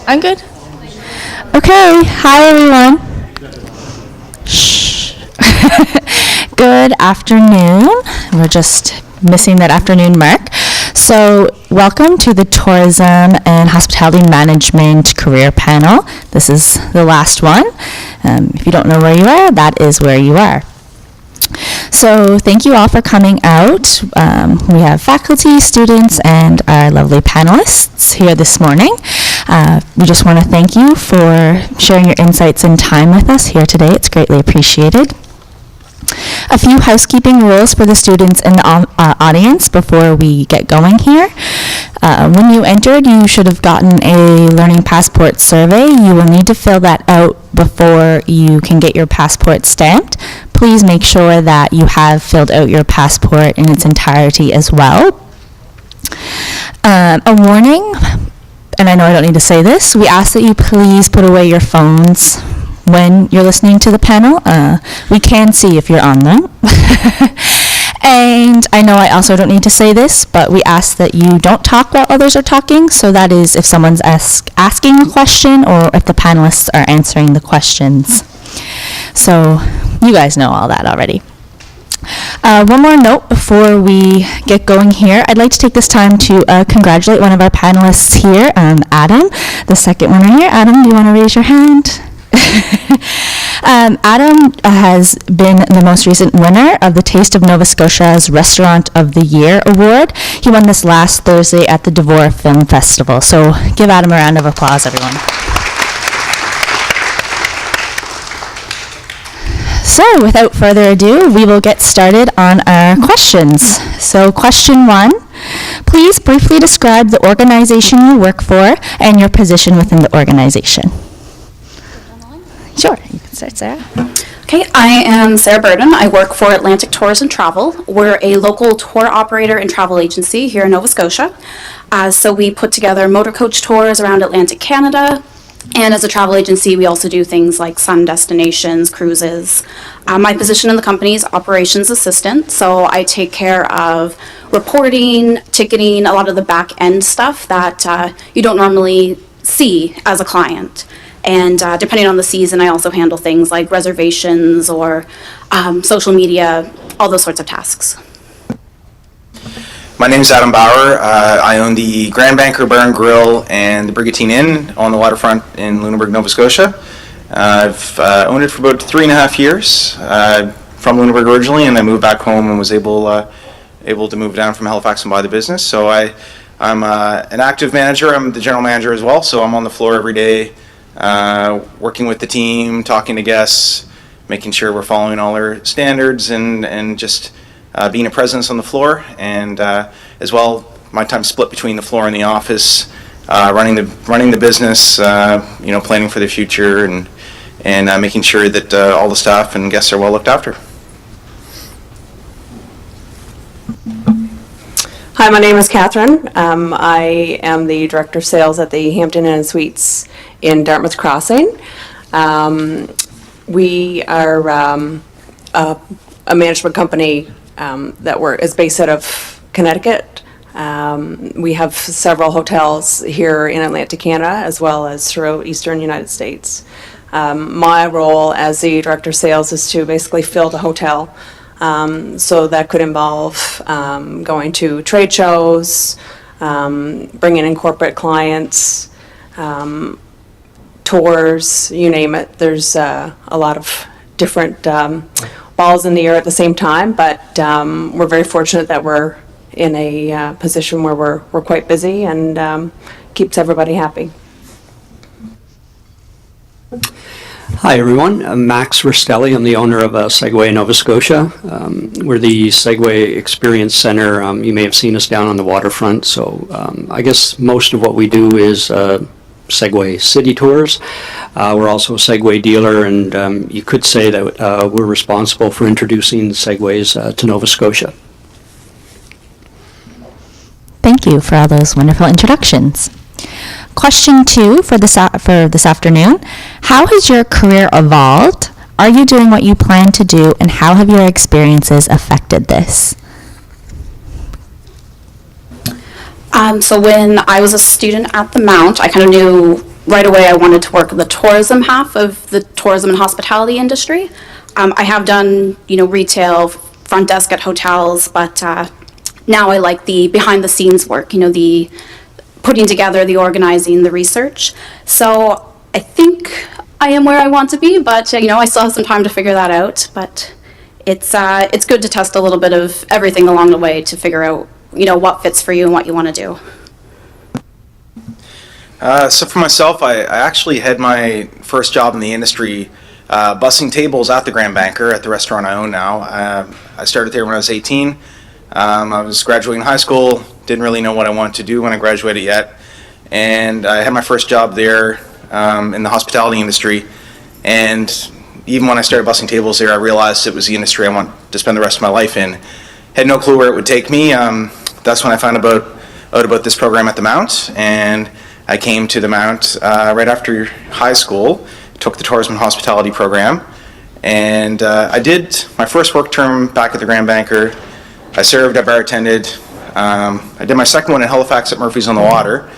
I'm good. Okay, hi everyone. Shh. Good afternoon. We're just missing that afternoon mark. So, welcome to the Tourism and Hospitality Management Career Panel. This is the last one. If you don't know where you are, that is where you are. So thank you all for coming out. We have faculty, students, and our lovely panelists here this morning. We just want to thank you for sharing your insights and time with us here today. It's greatly appreciated. A few housekeeping rules for the students in the audience before we get going here. When you entered, you should have gotten a Learning Passport survey. You will need to fill that out before you can get your passport stamped. Please make sure that you have filled out your passport in its entirety as well. A warning, and I know I don't need to say this, we ask that you please put away your phones when you're listening to the panel. We can see if you're on them. And I know I also don't need to say this, but we ask that you don't talk while others are talking. So that is if someone's asking a question or if the panelists are answering the questions. So you guys know all that already. One more note before we get going here. I'd like to take this time to congratulate one of our panelists here, Adam, the second winner here. Adam, do you want to raise your hand? Adam has been the most recent winner of the Taste of Nova Scotia's Restaurant of the Year Award. He won this last Thursday at the Devore Film Festival. So give Adam a round of applause, everyone. So without further ado, we will get started on our questions. So question 1, please briefly describe the organization you work for and your position within the organization. Sure, you can start, Sarah. Okay, I am Sarah Burden. I work for Atlantic Tours and Travel. We're a local tour operator and travel agency here in Nova Scotia. So we put together motor coach tours around Atlantic Canada. And as a travel agency, we also do things like sun destinations, cruises. My position in the company is operations assistant. So I take care of reporting, ticketing, a lot of the back end stuff that you don't normally see as a client. And depending on the season, I also handle things like reservations or social media, all those sorts of tasks. My name is Adam Bauer. I own the Grand Banker Bar and Grill and the Brigantine Inn on the waterfront in Lunenburg, Nova Scotia. I've owned it for about 3.5 years. From Lunenburg originally, and I moved back home and was able to move down from Halifax and buy the business. So I'm an active manager. I'm the general manager as well, so I'm on the floor every day. Working with the team, talking to guests, making sure we're following all our standards, and just being a presence on the floor. And as well, my time's split between the floor and the office, running the business, planning for the future, and making sure that all the staff and guests are well looked after. Hi, my name is Catherine. I am the Director of Sales at the Hampton Inn and Suites in Dartmouth Crossing. We are a management company that is based out of Connecticut. We have several hotels here in Atlantic Canada as well as throughout Eastern United States. My role as the Director of Sales is to basically fill the hotel. So that could involve going to trade shows, bringing in corporate clients, tours, you name it. There's a lot of different balls in the air at the same time, but we're very fortunate that we're in a position where we're quite busy and keeps everybody happy. Hi everyone, I'm Max Rastelli. I'm the owner of Segway Nova Scotia. We're the Segway Experience Center. You may have seen us down on the waterfront, so I guess most of what we do is Segway city tours. We're also a Segway dealer, and you could say that we're responsible for introducing Segways to Nova Scotia. Thank you for all those wonderful introductions. Question 2 for this afternoon. How has your career evolved? Are you doing what you plan to do, and how have your experiences affected this? So when I was a student at the Mount, I kind of knew right away I wanted to work in the tourism half of the tourism and hospitality industry. I have done, retail, front desk at hotels, but now I like the behind the scenes work, the putting together, the organizing, the research. So I think I am where I want to be, but I still have some time to figure that out. But it's good to test a little bit of everything along the way to figure out, what fits for you and what you want to do. So for myself, I actually had my first job in the industry bussing tables at the Grand Banker at the restaurant I own now. I started there when I was 18. I was graduating high school, didn't really know what I wanted to do when I graduated yet. And I had my first job there in the hospitality industry. And even when I started bussing tables there, I realized it was the industry I want to spend the rest of my life in. Had no clue where it would take me. That's when I found out about this program at the Mount. And I came to the Mount right after high school, took the tourism and hospitality program, and I did my first work term back at the Grand Banker. I served, I bartended. I did my second one in Halifax at Murphy's on the Water,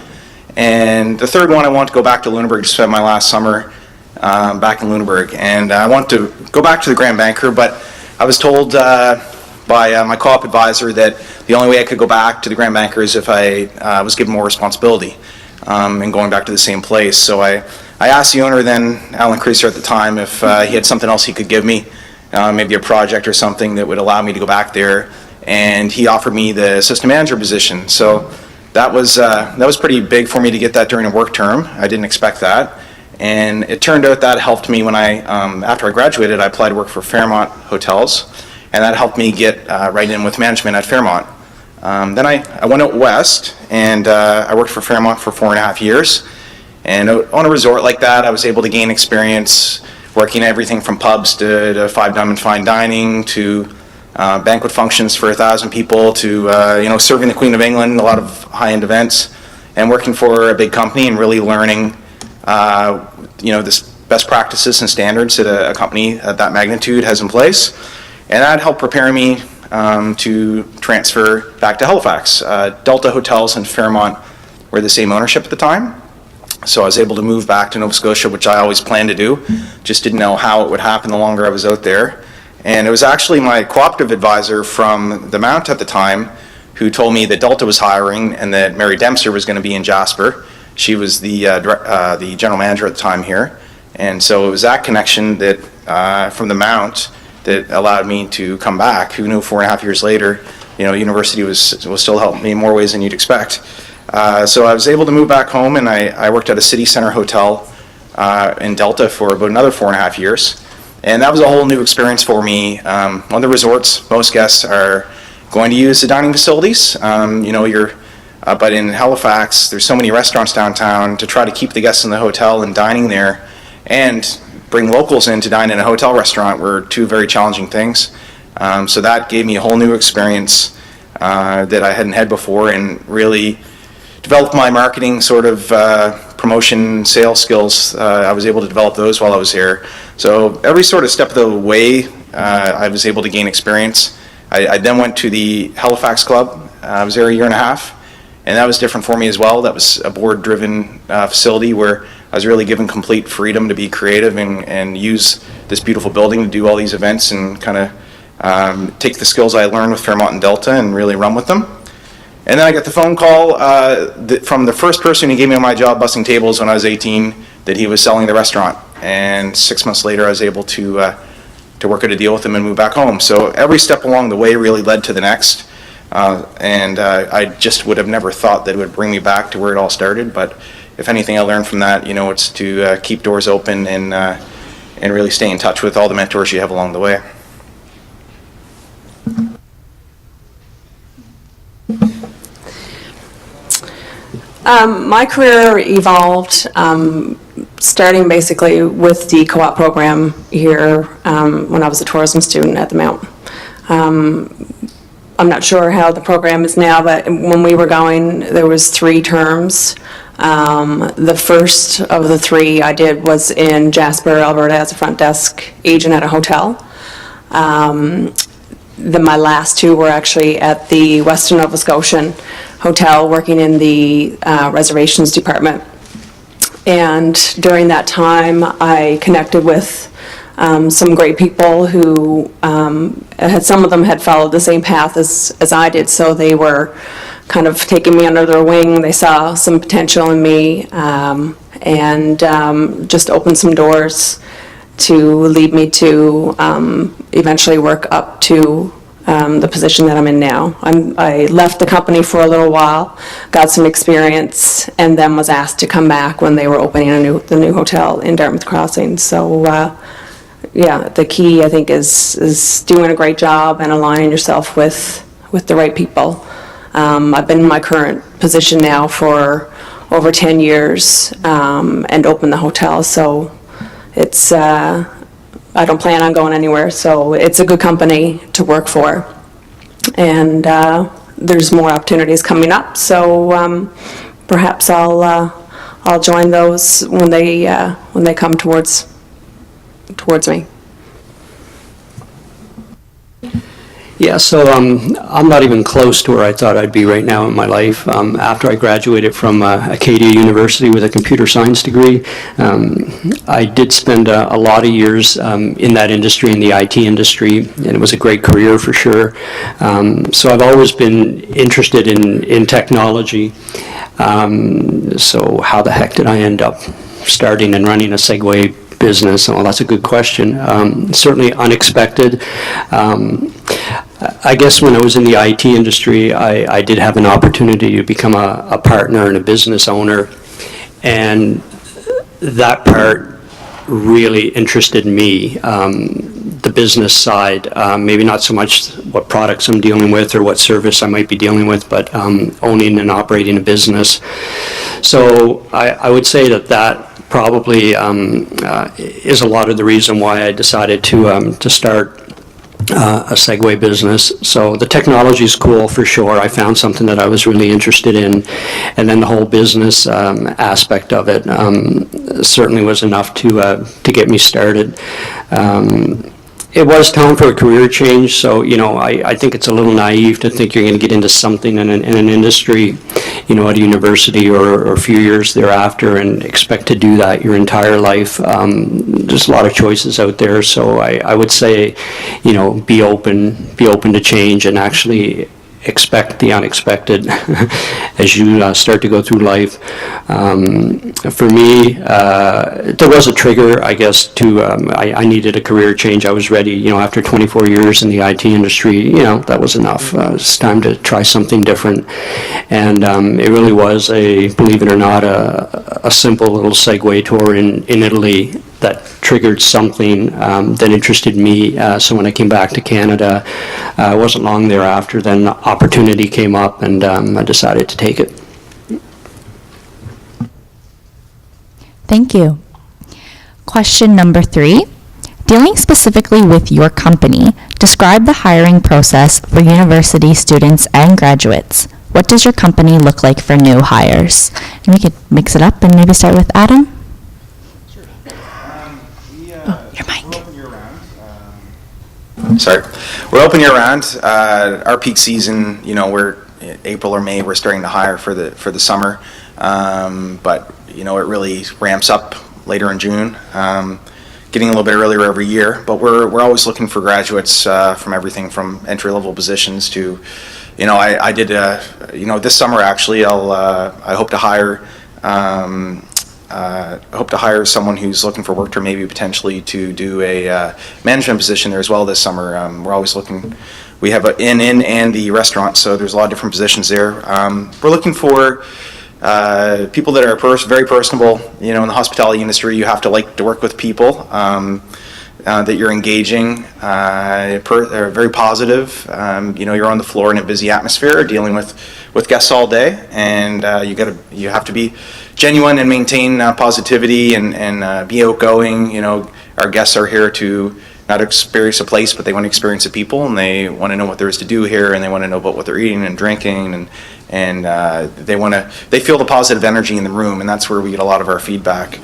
and the third one I wanted to go back to Lunenburg to spend my last summer back in Lunenburg, and I wanted to go back to the Grand Banker, but I was told by my co-op advisor that the only way I could go back to the Grand Banker is if I was given more responsibility. And going back to the same place. So I asked the owner then, Alan Creaser at the time, if he had something else he could give me, maybe a project or something that would allow me to go back there, and he offered me the assistant manager position. So that was pretty big for me to get that during a work term. I didn't expect that, and it turned out that helped me when after I graduated, I applied to work for Fairmont Hotels, and that helped me get right in with management at Fairmont. Then I went out west, and I worked for Fairmont for 4.5 years. And on a resort like that, I was able to gain experience working everything from pubs to Five Diamond Fine Dining to banquet functions for 1,000 people to serving the Queen of England, a lot of high-end events, and working for a big company and really learning this best practices and standards that a company at that magnitude has in place. And that helped prepare me to transfer back to Halifax. Delta Hotels and Fairmont were the same ownership at the time, so I was able to move back to Nova Scotia, which I always planned to do, just didn't know how it would happen the longer I was out there. And it was actually my cooperative advisor from the Mount at the time who told me that Delta was hiring and that Mary Dempster was going to be in Jasper. She was the general manager at the time here, and so it was that connection that from the Mount that allowed me to come back. Who knew 4.5 years later, university will still help me in more ways than you'd expect. So I was able to move back home, and I worked at a city center hotel in Delta for about another 4.5 years. And that was a whole new experience for me. On the resorts, most guests are going to use the dining facilities. But in Halifax, there's so many restaurants downtown. To try to keep the guests in the hotel and dining there, and bring locals in to dine in a hotel restaurant were two very challenging things. So that gave me a whole new experience that I hadn't had before, and really developed my marketing sort of promotion sales skills. I was able to develop those while I was here. So every sort of step of the way, I was able to gain experience. I then went to the Halifax Club. I was there a year and a half, and that was different for me as well. That was a board-driven facility where I was really given complete freedom to be creative and use this beautiful building to do all these events and kind of take the skills I learned with Fairmont and Delta and really run with them. And then I got the phone call from the first person who gave me my job bussing tables when I was 18 that he was selling the restaurant. And 6 months later, I was able to work out a deal with him and move back home. So every step along the way really led to the next. I just would have never thought that it would bring me back to where it all started. But if anything I learned from that, it's to keep doors open and really stay in touch with all the mentors you have along the way. My career evolved starting basically with the co-op program here when I was a tourism student at the Mount. I'm not sure how the program is now, but when we were going, there was 3 terms. The first of the 3 I did was in Jasper, Alberta, as a front desk agent at a hotel. My last 2 were actually at the Western Nova Scotian Hotel, working in the reservations department. And during that time, I connected with some great people who some of them had followed the same path as I did, so they were kind of taking me under their wing. They saw some potential in me, and just opened some doors to lead me to eventually work up to the position that I'm in now. I left the company for a little while, got some experience, and then was asked to come back when they were opening the new hotel in Dartmouth Crossing. So yeah, the key, I think, is doing a great job and aligning yourself with the right people. I've been in my current position now for over 10 years and opened the hotel, so it's I don't plan on going anywhere, so it's a good company to work for. And there's more opportunities coming up, so perhaps I'll join those when they come towards me. Yeah, so I'm not even close to where I thought I'd be right now in my life. After I graduated from Acadia University with a computer science degree, I did spend a lot of years in that industry, in the IT industry, and it was a great career for sure. So I've always been interested in technology. So how the heck did I end up starting and running a Segway business? Well, that's a good question. Certainly unexpected. I guess when I was in the IT industry, I did have an opportunity to become a partner and a business owner, and that part really interested me. The business side, maybe not so much what products I'm dealing with or what service I might be dealing with, but owning and operating a business. So I would say that probably is a lot of the reason why I decided to start a Segway business. So the technology is cool for sure. I found something that I was really interested in, and then the whole business aspect of it certainly was enough to get me started. It was time for a career change, so I think it's a little naive to think you're going to get into something in an industry, at a university or a few years thereafter and expect to do that your entire life. There's a lot of choices out there, so I would say, be open to change and actually expect the unexpected as you start to go through life. For me, there was a trigger, I guess, I needed a career change. I was ready, after 24 years in the IT industry, that was enough. It's time to try something different. And it really was believe it or not, a simple little Segway tour in Italy that triggered something that interested me. So when I came back to Canada, it wasn't long thereafter, then the opportunity came up, and I decided to take it. Thank you. Question number 3. Dealing specifically with your company, describe the hiring process for university students and graduates. What does your company look like for new hires? And we could mix it up and maybe start with Adam. Your mic. We're open year-round. We're open year-round. Our peak season, we're April or May. We're starting to hire for the summer, but it really ramps up later in June. Getting a little bit earlier every year, but we're always looking for graduates from everything from entry-level positions to, I did this summer actually. I hope to hire. I hope to hire someone who's looking for work, or maybe potentially to do a management position there as well this summer. We're always looking. We have an inn and the restaurant, so there's a lot of different positions there. We're looking for people that are very personable. In the hospitality industry, you have to like to work with people, that you're engaging, are very positive. You're on the floor in a busy atmosphere, dealing with guests all day, and you have to be genuine and maintain positivity and be outgoing. Our guests are here to not experience a place, but they want to experience the people, and they want to know what there is to do here, and they want to know about what they're eating and drinking, and they feel the positive energy in the room, and that's where we get a lot of our feedback.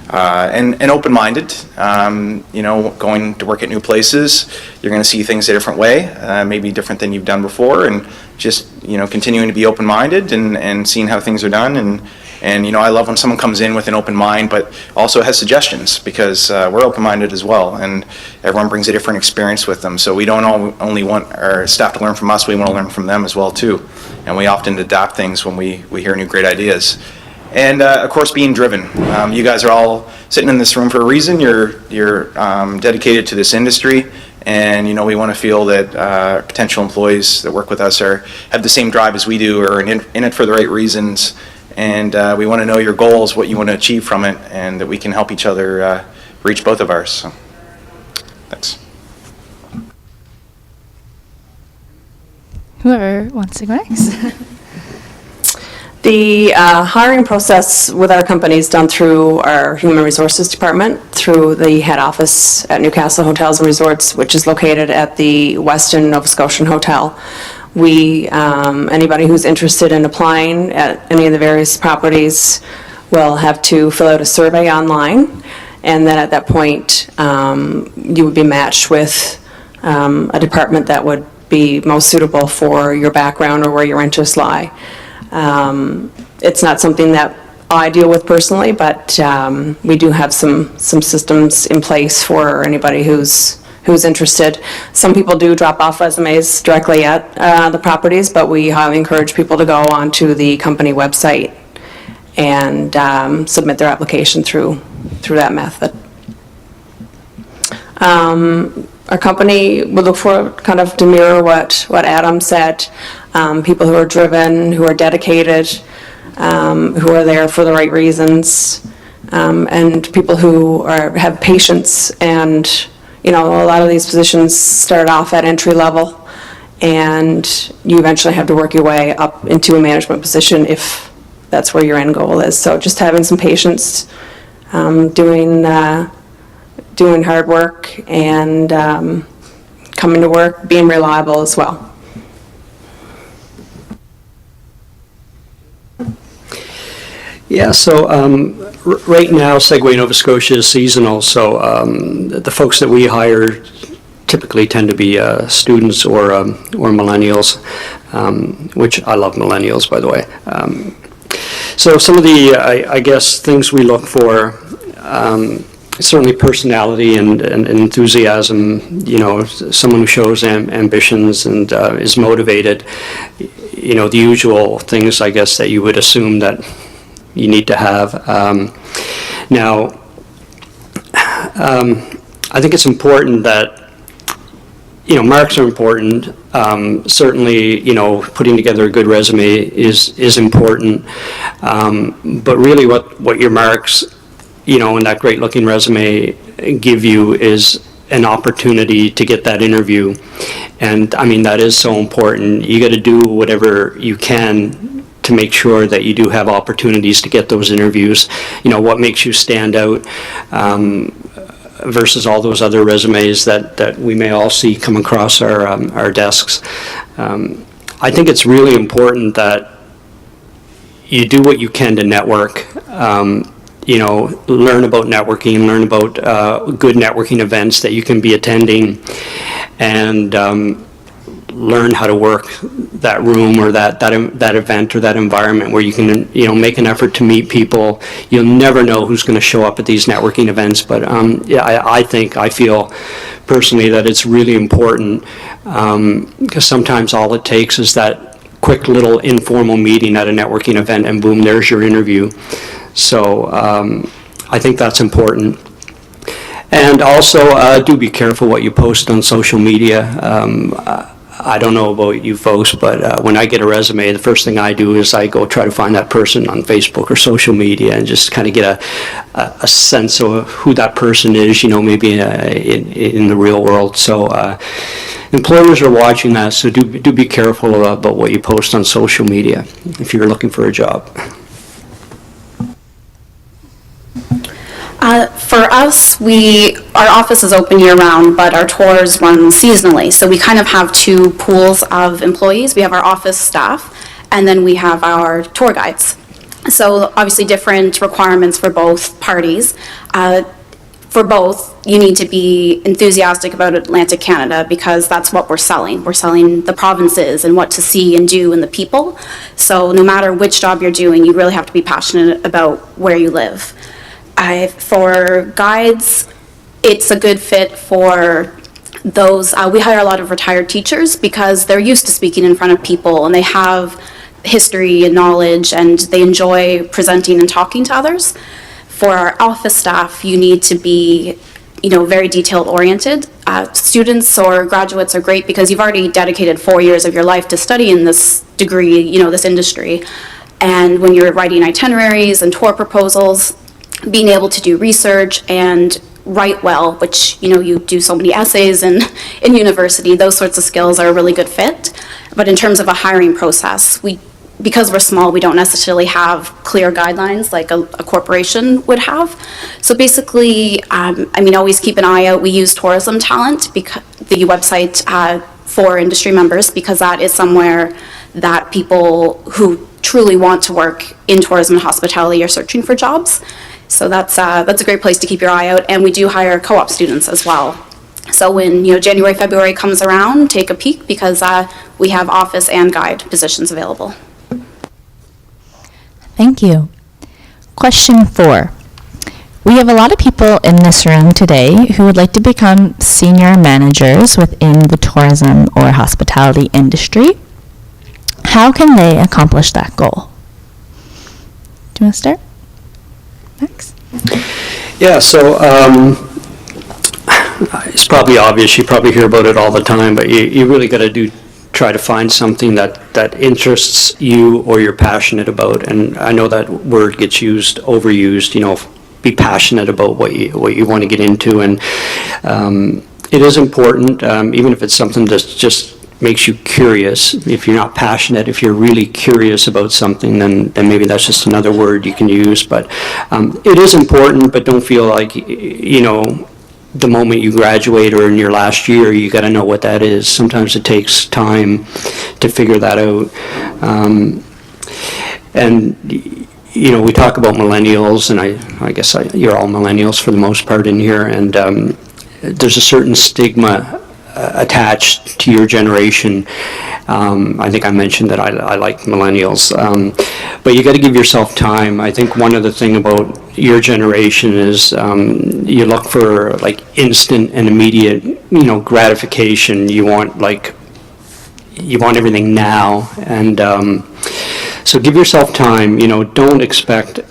And open-minded, going to work at new places, you're going to see things a different way, maybe different than you've done before, and just continuing to be open-minded and seeing how things are done, And, I love when someone comes in with an open mind, but also has suggestions, because we're open-minded as well, and everyone brings a different experience with them. So we don't only want our staff to learn from us, we want to learn from them as well, too. And we often adapt things when we hear new great ideas. And, of course, being driven. You guys are all sitting in this room for a reason. You're dedicated to this industry. And, we want to feel that potential employees that work with us have the same drive as we do, or in it for the right reasons. And we want to know your goals, what you want to achieve from it, and that we can help each other reach both of ours. So, thanks. Whoever wants to go next. The hiring process with our company is done through our Human Resources Department, through the head office at Newcastle Hotels and Resorts, which is located at the Westin Nova Scotian Hotel. Anybody who's interested in applying at any of the various properties will have to fill out a survey online, and then at that point, you would be matched with a department that would be most suitable for your background or where your interests lie. It's not something that I deal with personally, but we do have some systems in place for anybody who's interested. Some people do drop off resumes directly at the properties, but we highly encourage people to go onto the company website and submit their application through that method. Our company would look for, kind of to mirror what Adam said, people who are driven, who are dedicated, who are there for the right reasons, and people who have patience. And, a lot of these positions start off at entry level, and you eventually have to work your way up into a management position if that's where your end goal is. So just having some patience, doing hard work, and coming to work, being reliable as well. Yeah, so right now, Segway Nova Scotia is seasonal, so the folks that we hire typically tend to be students or millennials, which I love millennials, by the way. So some of the, I guess, things we look for, certainly personality and enthusiasm, someone who shows ambitions and is motivated, the usual things, I guess, that you would assume that you need to have. Now, I think it's important that, marks are important. Certainly, putting together a good resume is important. But really what your marks, and that great looking resume give you is an opportunity to get that interview. And I mean, that is so important. You got to do whatever you can to make sure that you do have opportunities to get those interviews. What makes you stand out versus all those other resumes that we may all see come across our desks. I think it's really important that you do what you can to network. Learn about networking, learn about good networking events that you can be attending, and learn how to work that room or that event or that environment where you can make an effort to meet people. You'll never know who's going to show up at these networking events, but I feel personally that it's really important, because sometimes all it takes is that quick little informal meeting at a networking event, and boom, there's your interview. So I think that's important. And also, do be careful what you post on social media. I don't know about you folks, but when I get a resume, the first thing I do is I go try to find that person on Facebook or social media and just kind of get a sense of who that person is, maybe in the real world. So employers are watching that, so do be careful about what you post on social media if you're looking for a job. For us, our office is open year-round, but our tours run seasonally. So we kind of have two pools of employees. We have our office staff, and then we have our tour guides. So obviously different requirements for both parties. for both, you need to be enthusiastic about Atlantic Canada because that's what we're selling. We're selling the provinces and what to see and do and the people. So no matter which job you're doing, you really have to be passionate about where you live. For guides, it's a good fit for those. We hire a lot of retired teachers because they're used to speaking in front of people and they have history and knowledge and they enjoy presenting and talking to others. For our office staff, you need to be, very detail oriented. Students or graduates are great because you've already dedicated 4 years of your life to study in this degree, this industry. And when you're writing itineraries and tour proposals, being able to do research and write well, which, you do so many essays in university, those sorts of skills are a really good fit. But in terms of a hiring process, because we're small, we don't necessarily have clear guidelines like a corporation would have. So basically, always keep an eye out. We use Tourism Talent, because the website for industry members, because that is somewhere that people who truly want to work in tourism and hospitality are searching for jobs. So that's a great place to keep your eye out. And we do hire co-op students as well. So when January, February comes around, take a peek because we have office and guide positions available. Thank you. Question 4. We have a lot of people in this room today who would like to become senior managers within the tourism or hospitality industry. How can they accomplish that goal? Do you want to start? Max? Yeah, so it's probably obvious, you probably hear about it all the time, but you really got to try to find something that interests you or you're passionate about. And I know that word gets overused, be passionate about what you want to get into. And it is important, even if it's something that just makes you curious. If you're not passionate, if you're really curious about something, then maybe that's just another word you can use. But it is important, but don't feel like, the moment you graduate or in your last year, you got to know what that is. Sometimes it takes time to figure that out. We talk about millennials, and I guess you're all millennials for the most part in here, and there's a certain stigma attached to your generation. I think I mentioned that I like millennials, but you got to give yourself time. I think one other thing about your generation is you look for like instant and immediate, gratification. You want everything now, and so give yourself time. Don't expect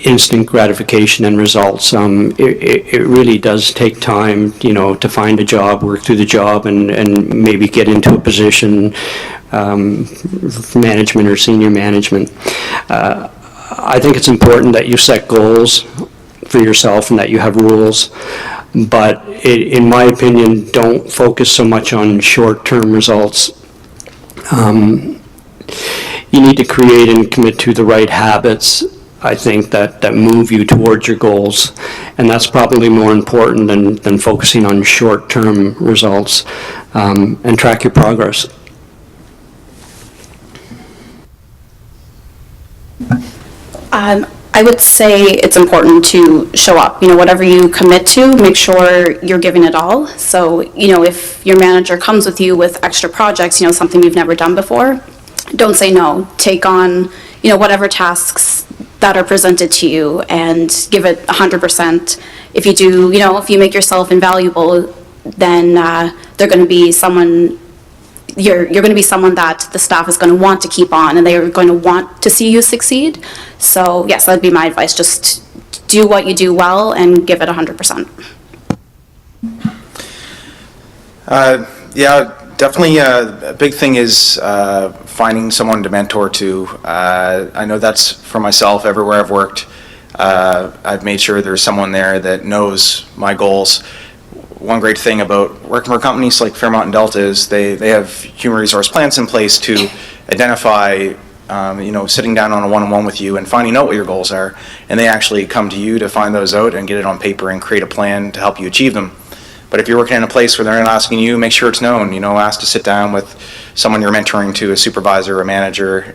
instant gratification and results. It really does take time, to find a job, work through the job, and maybe get into a position, management or senior management. I think it's important that you set goals for yourself and that you have rules, but in my opinion, don't focus so much on short-term results. You need to create and commit to the right habits, I think, that move you towards your goals, and that's probably more important than focusing on short-term results, and track your progress. I would say it's important to show up. Whatever you commit to, make sure you're giving it all. So, if your manager comes with you with extra projects, something you've never done before, don't say no. Take on, whatever tasks that are presented to you and give it 100%. If you do, if you make yourself invaluable, then they're going to be someone, you're going to be someone that the staff is going to want to keep on and they are going to want to see you succeed. So yes, that'd be my advice. Just do what you do well and give it 100%. Yeah, definitely a big thing is finding someone to mentor to. I know that's for myself everywhere I've worked. I've made sure there's someone there that knows my goals. One great thing about working for companies like Fairmont and Delta is they have human resource plans in place to identify, sitting down on a one-on-one with you and finding out what your goals are, and they actually come to you to find those out and get it on paper and create a plan to help you achieve them. But if you're working in a place where they're not asking you, make sure it's known. Ask to sit down with someone you're mentoring to, a supervisor, a manager,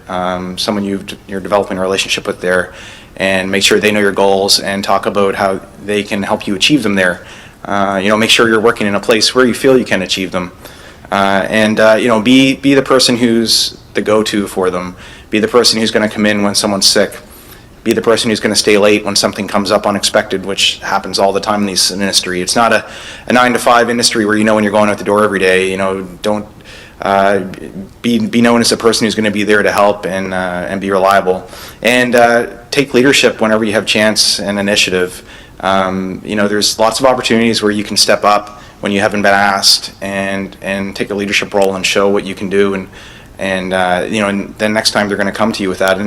someone you're developing a relationship with there, and make sure they know your goals and talk about how they can help you achieve them there. Make sure you're working in a place where you feel you can achieve them. Be the person who's the go-to for them. Be the person who's going to come in when someone's sick. Be the person who's going to stay late when something comes up unexpected, which happens all the time in this industry. It's not a 9-to-5 industry where when you're going out the door every day. Don't be known as the person who's going to be there to help and be reliable. And take leadership whenever you have chance and initiative. There's lots of opportunities where you can step up when you haven't been asked and take a leadership role and show what you can do, and then next time they're going to come to you with that,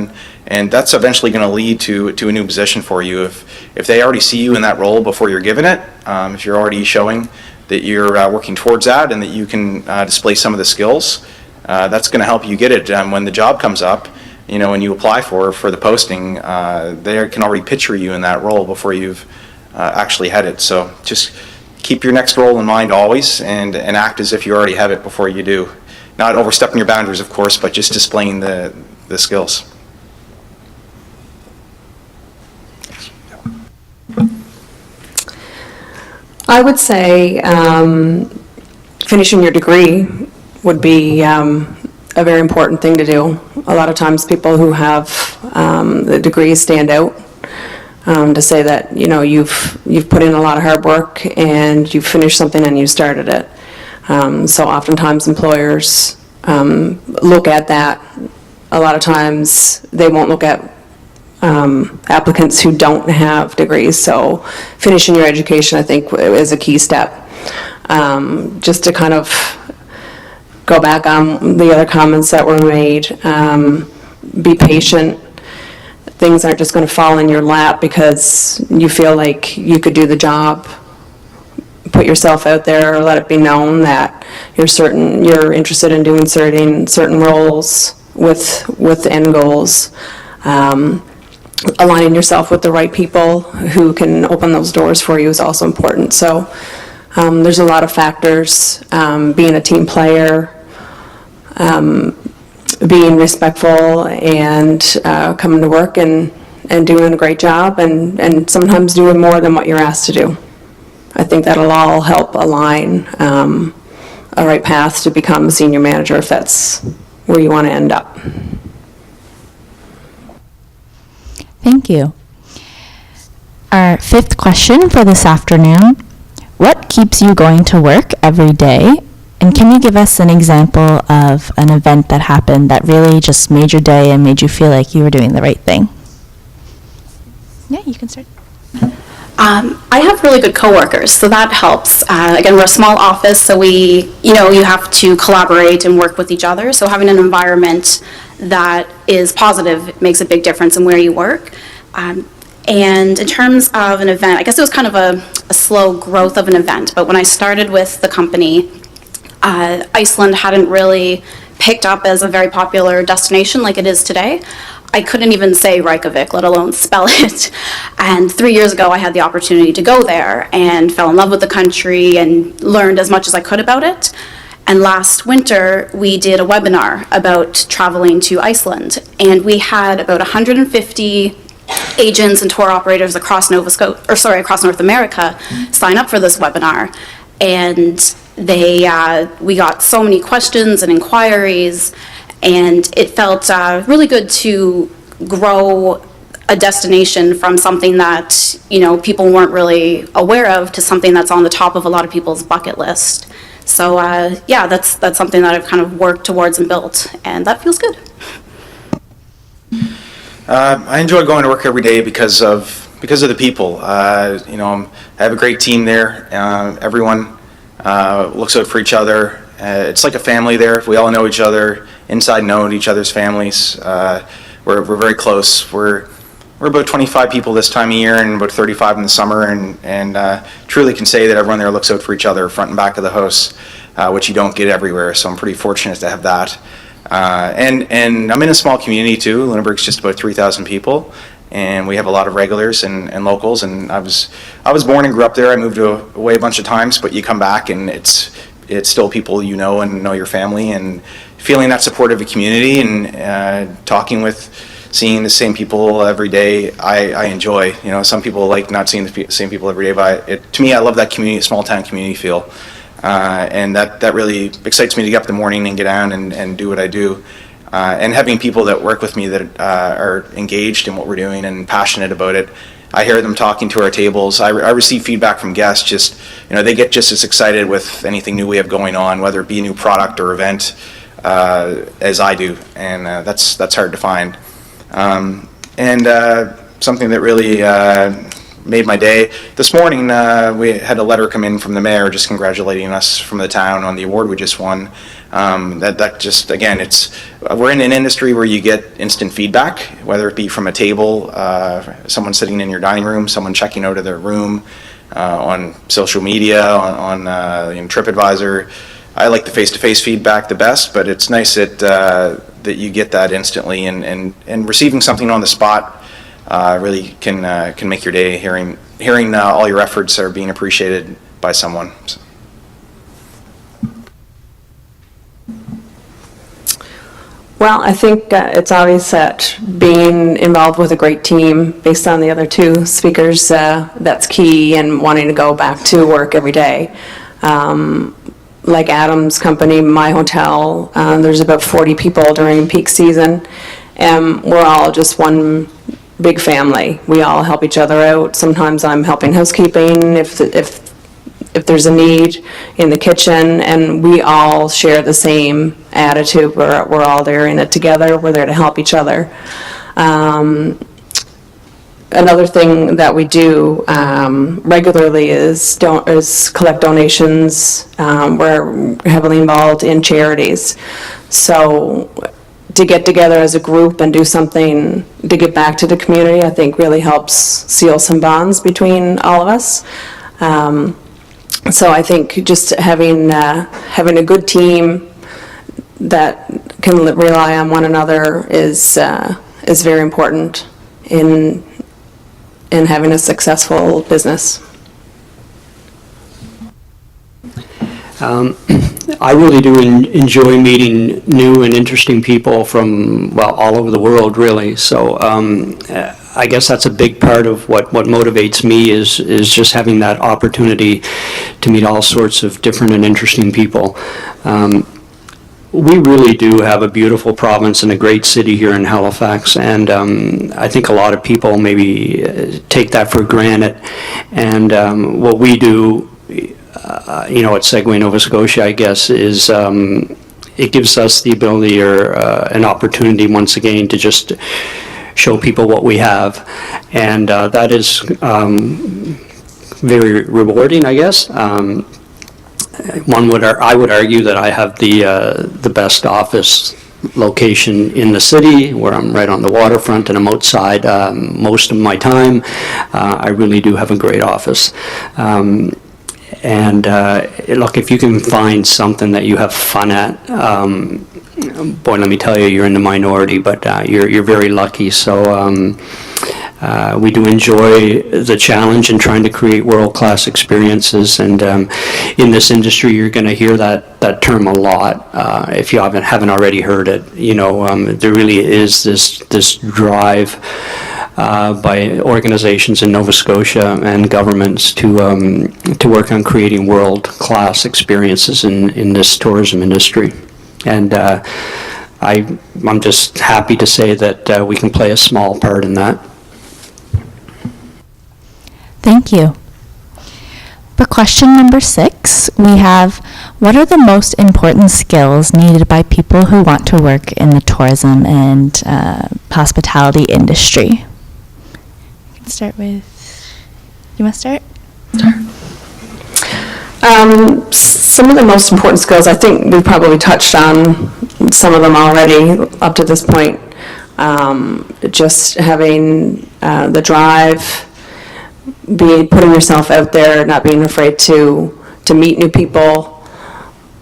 and that's eventually going to lead to a new position for you. If they already see you in that role before you're given it, if you're already showing that you're working towards that and that you can display some of the skills, that's going to help you get it when the job comes up. When you apply for the posting, they can already picture you in that role before you've actually had it. So just keep your next role in mind always, and act as if you already have it before you do. Not overstepping your boundaries, of course, but just displaying the skills. I would say finishing your degree would be a very important thing to do. A lot of times people who have the degrees stand out to say that you've put in a lot of hard work and you've finished something and you started it. So oftentimes employers look at that. A lot of times they won't look at applicants who don't have degrees. So finishing your education, I think, is a key step. Just to kind of go back on the other comments that were made, be patient. Things aren't just going to fall in your lap because you feel like you could do the job. Put yourself out there, let it be known that you're interested in doing certain roles with end goals. Aligning yourself with the right people who can open those doors for you is also important. So there's a lot of factors, being a team player, being respectful, and coming to work and doing a great job, and sometimes doing more than what you're asked to do. I think that'll all help align a right path to become a senior manager if that's where you want to end up. Thank you. Our fifth question for this afternoon: what keeps you going to work every day? And can you give us an example of an event that happened that really just made your day and made you feel like you were doing the right thing? Yeah, you can start. I have really good coworkers, so that helps. Again, we're a small office, so you have to collaborate and work with each other. So having an environment that is positive makes a big difference in where you work. And in terms of an event, I guess it was kind of a slow growth of an event, but when I started with the company, Iceland hadn't really picked up as a very popular destination like it is today. I couldn't even say Reykjavik, let alone spell it. And 3 years ago, I had the opportunity to go there and fell in love with the country and learned as much as I could about it. And last winter, we did a webinar about traveling to Iceland. And we had about 150 agents and tour operators across across North America sign up for this webinar. And we got so many questions and inquiries, and it felt really good to grow a destination from something that people weren't really aware of to something that's on the top of a lot of people's bucket list. So that's something that I've kind of worked towards and built, and that feels good. I enjoy going to work every day because of the people. I have a great team there. Everyone looks out for each other. It's like a family there. We all know each other inside, know each other's families. We're very close. We're about 25 people this time of year and about 35 in the summer, and truly can say that everyone there looks out for each other front and back of the house, which you don't get everywhere. So I'm pretty fortunate to have that. And I'm in a small community too. Lunenburg's just about 3,000 people, and we have a lot of regulars and locals. And I was born and grew up there. I moved away a bunch of times, but you come back and it's still people and know your family, and feeling that support of a community and talking with seeing the same people every day, I enjoy. You know, some people like not seeing the same people every day, but to me, I love that community, small town community feel. And that really excites me to get up in the morning and get down and do what I do. And having people that work with me that are engaged in what we're doing and passionate about it. I hear them talking to our tables. I receive feedback from guests. Just, you know, they get just as excited with anything new we have going on, whether it be a new product or event, as I do. And that's hard to find. Something that really made my day. This morning, we had a letter come in from the mayor just congratulating us from the town on the award we just won. That just, again, we're in an industry where you get instant feedback, whether it be from a table, someone sitting in your dining room, someone checking out of their room, on social media, on TripAdvisor. I like the face-to-face feedback the best, but it's nice that you get that instantly, and receiving something on the spot really can make your day. Hearing all your efforts are being appreciated by someone. Well, I think it's obvious that being involved with a great team, based on the other two speakers, that's key, and wanting to go back to work every day. Like Adam's company, my hotel, there's about 40 people during peak season, and we're all just one big family. We all help each other out. Sometimes I'm helping housekeeping if there's a need in the kitchen, and we all share the same attitude. We're all there in it together. We're there to help each other. Another thing that we do regularly is collect donations. We're heavily involved in charities. So to get together as a group and do something to give back to the community, I think really helps seal some bonds between all of us. So I think just having a good team that can rely on one another is very important in having a successful business. I really do enjoy meeting new and interesting people from, well, all over the world, really. So I guess that's a big part of what motivates me is just having that opportunity to meet all sorts of different and interesting people. We really do have a beautiful province and a great city here in Halifax, and I think a lot of people maybe take that for granted. And what we do, at Segway Nova Scotia, I guess, is it gives us the ability or an opportunity once again to just show people what we have, and that is very rewarding, I guess. I would argue that I have the best office location in the city, where I'm right on the waterfront and I'm outside most of my time. I really do have a great office. Look, if you can find something that you have fun at, boy, let me tell you, you're in the minority, but you're very lucky. So we do enjoy the challenge in trying to create world-class experiences, and in this industry, you're going to hear that term a lot. If you haven't already heard it, there really is this drive by organizations in Nova Scotia and governments to work on creating world-class experiences in this tourism industry. And I'm just happy to say that we can play a small part in that. Thank you. For question number 6, we have, what are the most important skills needed by people who want to work in the tourism and hospitality industry? Start with, you want to start? Some of the most important skills, I think we probably touched on some of them already up to this point. Just having the drive, putting yourself out there, not being afraid to meet new people,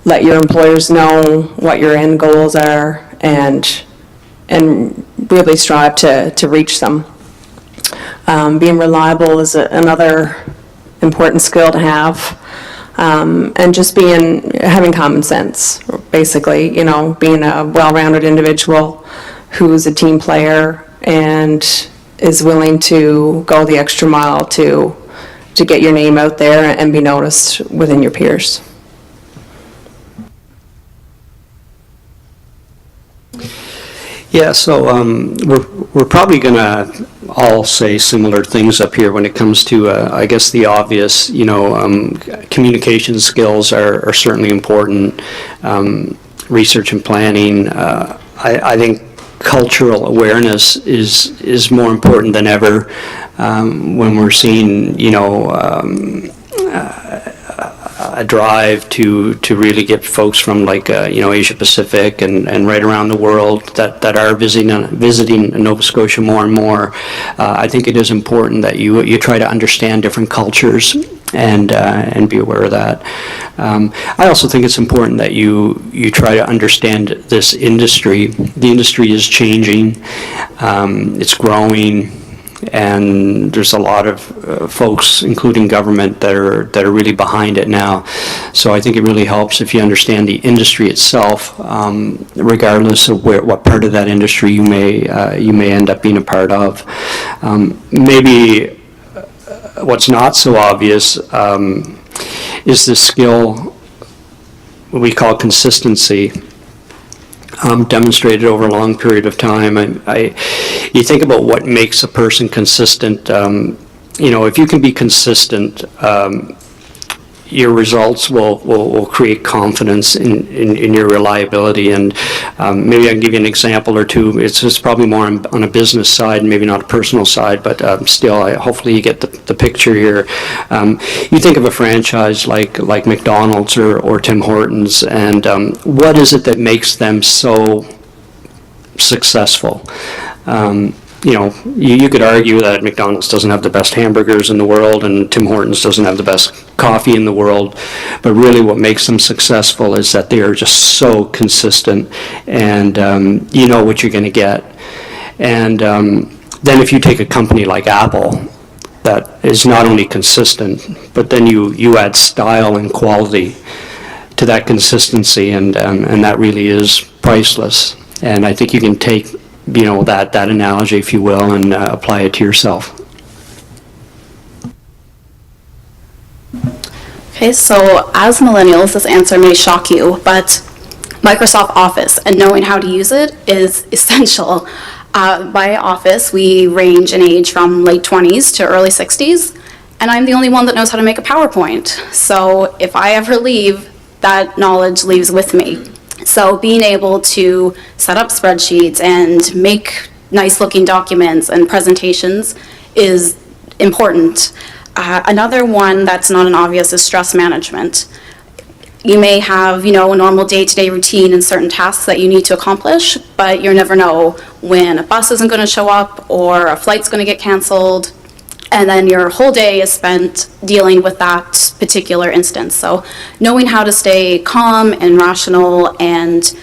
let your employers know what your end goals are, and really strive to reach them. Being reliable is another important skill to have, and just having common sense, basically, being a well-rounded individual who's a team player and is willing to go the extra mile to get your name out there and be noticed within your peers. Yeah, so we're probably going to all say similar things up here when it comes to, I guess, the obvious. Communication skills are certainly important. Research and planning. I think cultural awareness is more important than ever when we're seeing, a drive to really get folks from Asia Pacific and right around the world that are visiting Nova Scotia more and more. I think it is important that you try to understand different cultures and be aware of that. I also think it's important that you try to understand this industry. The industry is changing. It's growing. And there's a lot of folks, including government, that are really behind it now. So I think it really helps if you understand the industry itself, regardless of what part of that industry you may end up being a part of. Maybe what's not so obvious is the skill we call consistency. Demonstrated over a long period of time. You think about what makes a person consistent. If you can be consistent, your results will create confidence in your reliability. And maybe I can give you an example or two. It's probably more on a business side, maybe not a personal side, but still, hopefully you get the picture here. You think of a franchise like McDonald's or Tim Hortons, and what is it that makes them so successful? You could argue that McDonald's doesn't have the best hamburgers in the world and Tim Hortons doesn't have the best coffee in the world, but really what makes them successful is that they are just so consistent, and you know what you're going to get. And then if you take a company like Apple that is not only consistent, but then you add style and quality to that consistency, and that really is priceless. And I think you can take that analogy, if you will, and apply it to yourself. Okay, so as millennials, this answer may shock you, but Microsoft Office and knowing how to use it is essential. By Office, we range in age from late 20s to early 60s, and I'm the only one that knows how to make a PowerPoint. So if I ever leave, that knowledge leaves with me. So being able to set up spreadsheets and make nice-looking documents and presentations is important. Another one that's not an obvious is stress management. You may have, a normal day-to-day routine and certain tasks that you need to accomplish, but you never know when a bus isn't going to show up or a flight's going to get canceled, and then your whole day is spent dealing with that particular instance. So knowing how to stay calm and rational and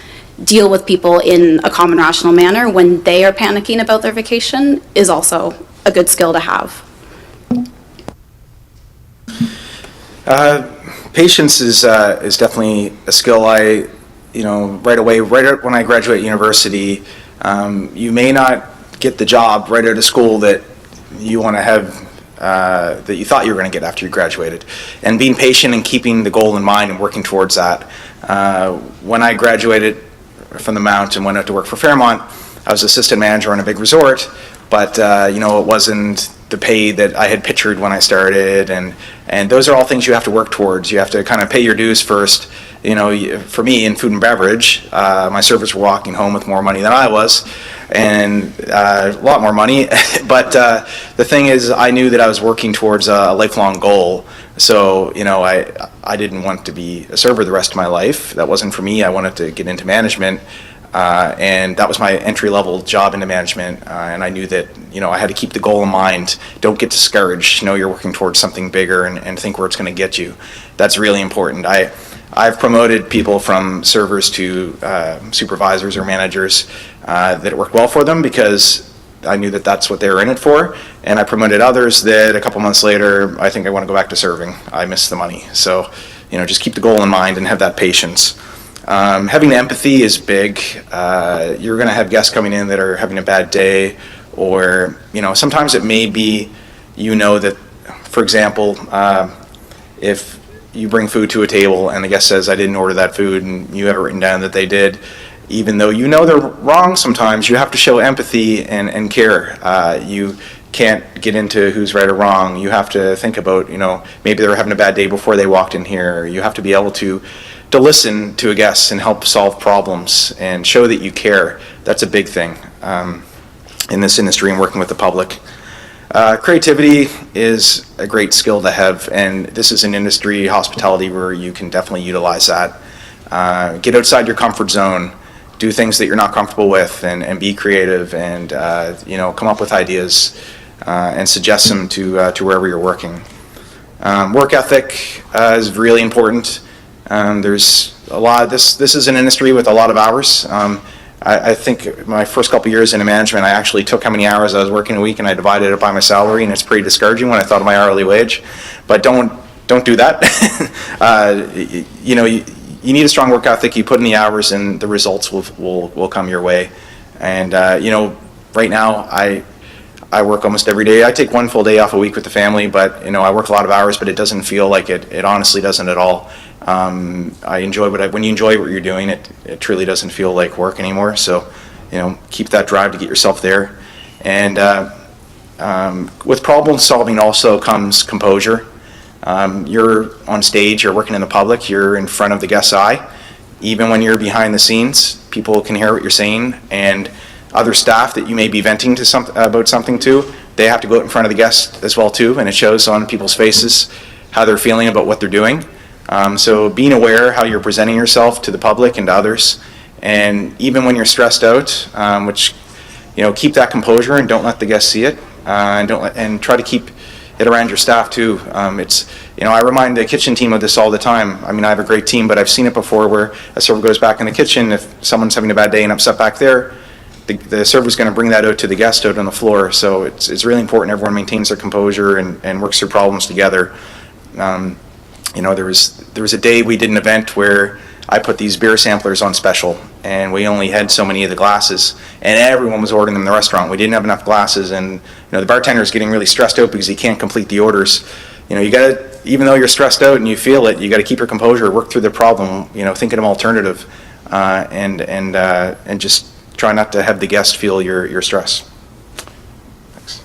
deal with people in a calm and rational manner when they are panicking about their vacation is also a good skill to have. Patience is definitely a skill. Right when I graduate university, you may not get the job right out of school that you want to have, that you thought you were going to get after you graduated. And being patient and keeping the goal in mind and working towards that. When I graduated from the Mount and went out to work for Fairmont, I was assistant manager on a big resort, but it wasn't the pay that I had pictured when I started, and those are all things you have to work towards. You have to kind of pay your dues first. For me in food and beverage, my servers were walking home with more money than I was, and a lot more money. But the thing is, I knew that I was working towards a lifelong goal. So I didn't want to be a server the rest of my life. That wasn't for me. I wanted to get into management. And that was my entry-level job into management, and I knew that I had to keep the goal in mind. Don't get discouraged. You're working towards something bigger, and think where it's going to get you. That's really important. I've promoted people from servers to supervisors or managers that worked well for them because I knew that that's what they were in it for, and I promoted others that a couple months later, I think I want to go back to serving. I miss the money. So just keep the goal in mind and have that patience. Having empathy is big. You're going to have guests coming in that are having a bad day, or, sometimes it may be, that, for example, if you bring food to a table and the guest says, I didn't order that food, and you have it written down that they did, even though they're wrong sometimes, you have to show empathy and care. You can't get into who's right or wrong. You have to think about, maybe they were having a bad day before they walked in here. You have to be able to listen to a guest and help solve problems and show that you care. That's a big thing in this industry and working with the public. Creativity is a great skill to have, and this is an industry, hospitality, where you can definitely utilize that. Get outside your comfort zone, do things that you're not comfortable with, and be creative, and come up with ideas and suggest them to wherever you're working. Work ethic is really important. There's a lot. This is an industry with a lot of hours. I think my first couple years in management, I actually took how many hours I was working a week and I divided it by my salary, and it's pretty discouraging when I thought of my hourly wage. But don't do that. You need a strong work ethic. You put in the hours, and the results will come your way. And right now I work almost every day. I take one full day off a week with the family, but I work a lot of hours, but it doesn't feel like it. It honestly doesn't at all. I enjoy when you enjoy what you're doing, it truly doesn't feel like work anymore. So, keep that drive to get yourself there. And with problem solving also comes composure. You're on stage, you're working in the public, you're in front of the guest's eye. Even when you're behind the scenes, people can hear what you're saying, and other staff that you may be venting to about something to, they have to go out in front of the guest as well too, and it shows on people's faces how they're feeling about what they're doing. So being aware how you're presenting yourself to the public and to others, and even when you're stressed out, which keep that composure and don't let the guests see it, and try to keep it around your staff too. I remind the kitchen team of this all the time. I mean, I have a great team, but I've seen it before where a server goes back in the kitchen. If someone's having a bad day and upset back there, the server's going to bring that out to the guest out on the floor. So it's really important everyone maintains their composure and works through problems together. There was a day we did an event where I put these beer samplers on special, and we only had so many of the glasses, and everyone was ordering them in the restaurant. We didn't have enough glasses, and the bartender is getting really stressed out because he can't complete the orders. You gotta, even though you're stressed out and you feel it, you got to keep your composure, work through the problem. Think of an alternative, and just try not to have the guest feel your stress. Thanks.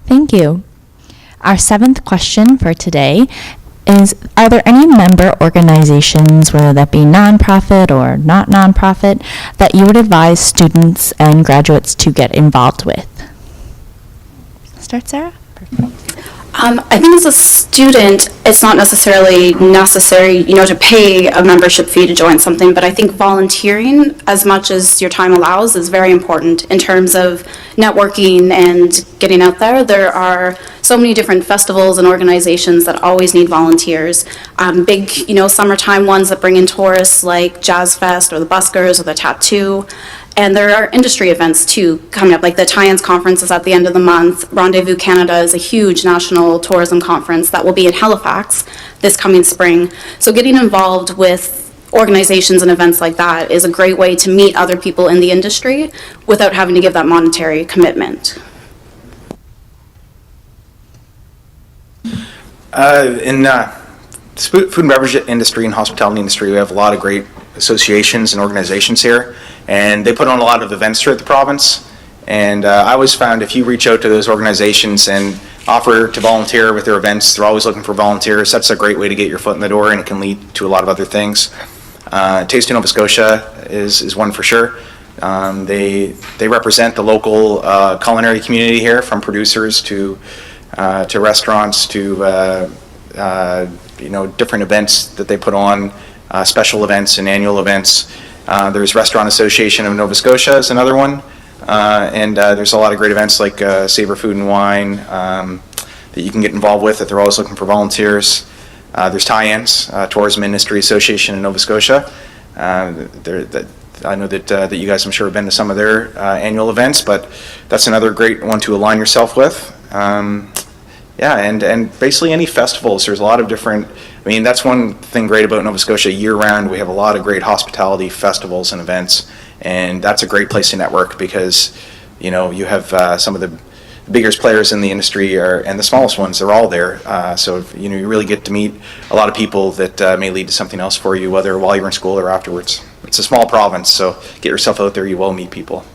Thank you. Our 7th question for today is, are there any member organizations, whether that be nonprofit or not nonprofit, that you would advise students and graduates to get involved with? Start, Sarah? Perfect. I think as a student, it's not necessarily necessary, to pay a membership fee to join something, but I think volunteering, as much as your time allows, is very important in terms of networking and getting out there. There are so many different festivals and organizations that always need volunteers. Big, summertime ones that bring in tourists like Jazz Fest or the Buskers or the Tattoo. And there are industry events too coming up, like the Tie-Ins Conference is at the end of the month. Rendezvous Canada is a huge national tourism conference that will be in Halifax this coming spring. So getting involved with organizations and events like that is a great way to meet other people in the industry without having to give that monetary commitment. In the food and beverage industry and hospitality industry, we have a lot of great associations and organizations here, and they put on a lot of events throughout the province. And I always found if you reach out to those organizations and offer to volunteer with their events, they're always looking for volunteers. That's a great way to get your foot in the door, and it can lead to a lot of other things. Taste of Nova Scotia is one for sure. They represent the local culinary community here, from producers to restaurants to different events that they put on, special events and annual events. There's Restaurant Association of Nova Scotia is another one, and there's a lot of great events like Savor Food and Wine that you can get involved with, that they're always looking for volunteers. There's Tie-Ins, Tourism Industry Association in Nova Scotia. I know that you guys, I'm sure, have been to some of their annual events, but that's another great one to align yourself with. And basically any festivals. There's a lot of different, that's one thing great about Nova Scotia. Year round, we have a lot of great hospitality festivals and events, And that's a great place to network because, you know, you have some of the biggest players in the industry and the smallest ones, they're all there. So, you know, you really get to meet a lot of people that may lead to something else for you, whether while you're in school or afterwards. It's a small province, so get yourself out there, you will meet people.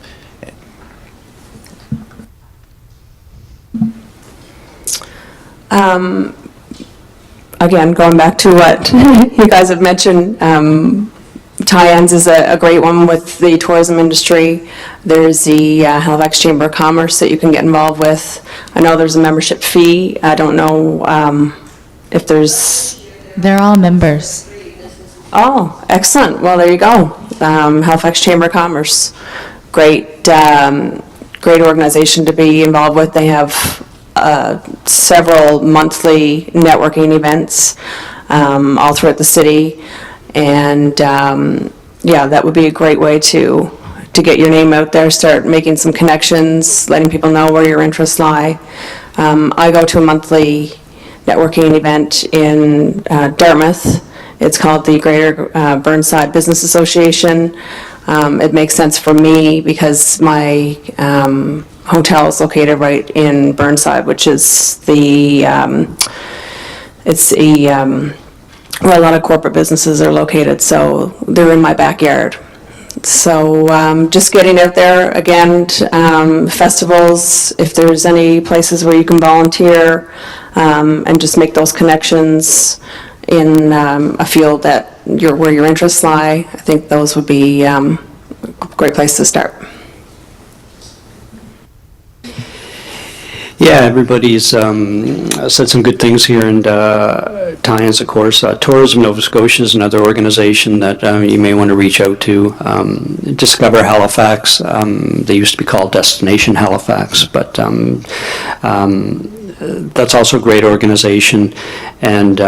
Again, going back to what you guys have mentioned, tie-ins is a great one with the tourism industry. There's the Halifax Chamber of Commerce that you can get involved with. I know there's a membership fee. I don't know if there's... They're all members. Oh, excellent. Well, there you go. Halifax Chamber of Commerce. Great, great organization to be involved with. They have several monthly networking events all throughout the city. And yeah, that would be a great way to get your name out there, start making some connections, letting people know where your interests lie. I go to a monthly networking event in Dartmouth. It's called the Greater Burnside Business Association. It makes sense for me because my hotel is located right in Burnside, which is where a lot of corporate businesses are located, so they're in my backyard. So just getting out there, again, festivals, if there's any places where you can volunteer and just make those connections in a field that where your interests lie, I think those would be a great place to start. Yeah, everybody's said some good things here, and tie-ins, of course. Tourism Nova Scotia is another organization that you may want to reach out to. Discover Halifax. They used to be called Destination Halifax, but that's also a great organization. And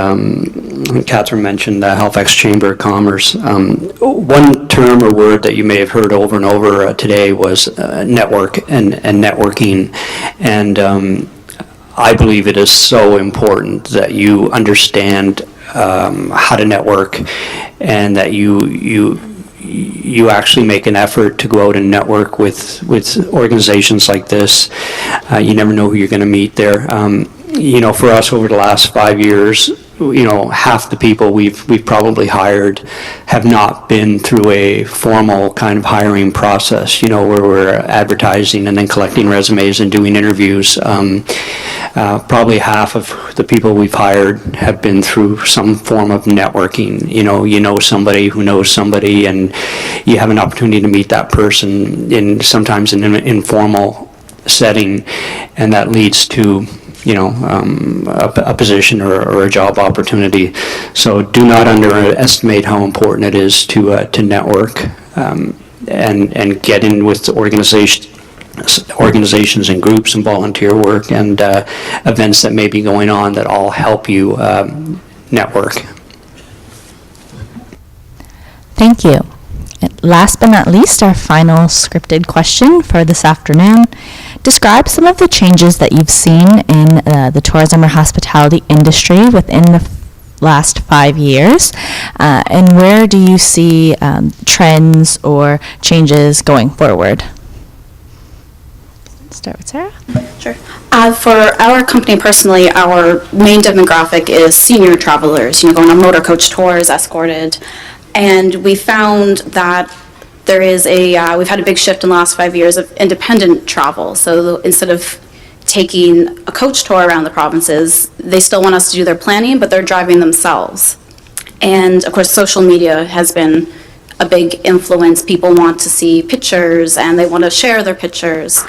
Catherine mentioned the Halifax Chamber of Commerce. One term or word that you may have heard over and over today was network and networking. And I believe it is so important that you understand how to network, and that you actually make an effort to go out and network with organizations like this. You never know who you're going to meet there. You know, for us over the last 5 years, you know, half the people we've probably hired have not been through a formal kind of hiring process, you know, where we're advertising and then collecting resumes and doing interviews. Probably half of the people we've hired have been through some form of networking. You know somebody who knows somebody, and you have an opportunity to meet that person sometimes in an informal setting, and that leads to, you know, a position or a job opportunity. So do not underestimate how important it is to network and get in with organizations and groups and volunteer work and events that may be going on that all help you network. Thank you. Last but not least, our final scripted question for this afternoon. Describe some of the changes that you've seen in the tourism or hospitality industry within the last 5 years, and where do you see trends or changes going forward? Start with Sarah. Sure. For our company personally, our main demographic is senior travelers, you know, going on motor coach tours, escorted. And we found that there is we've had a big shift in the last 5 years of independent travel. So instead of taking a coach tour around the provinces, they still want us to do their planning, but they're driving themselves. And of course, social media has been a big influence. People want to see pictures and they want to share their pictures.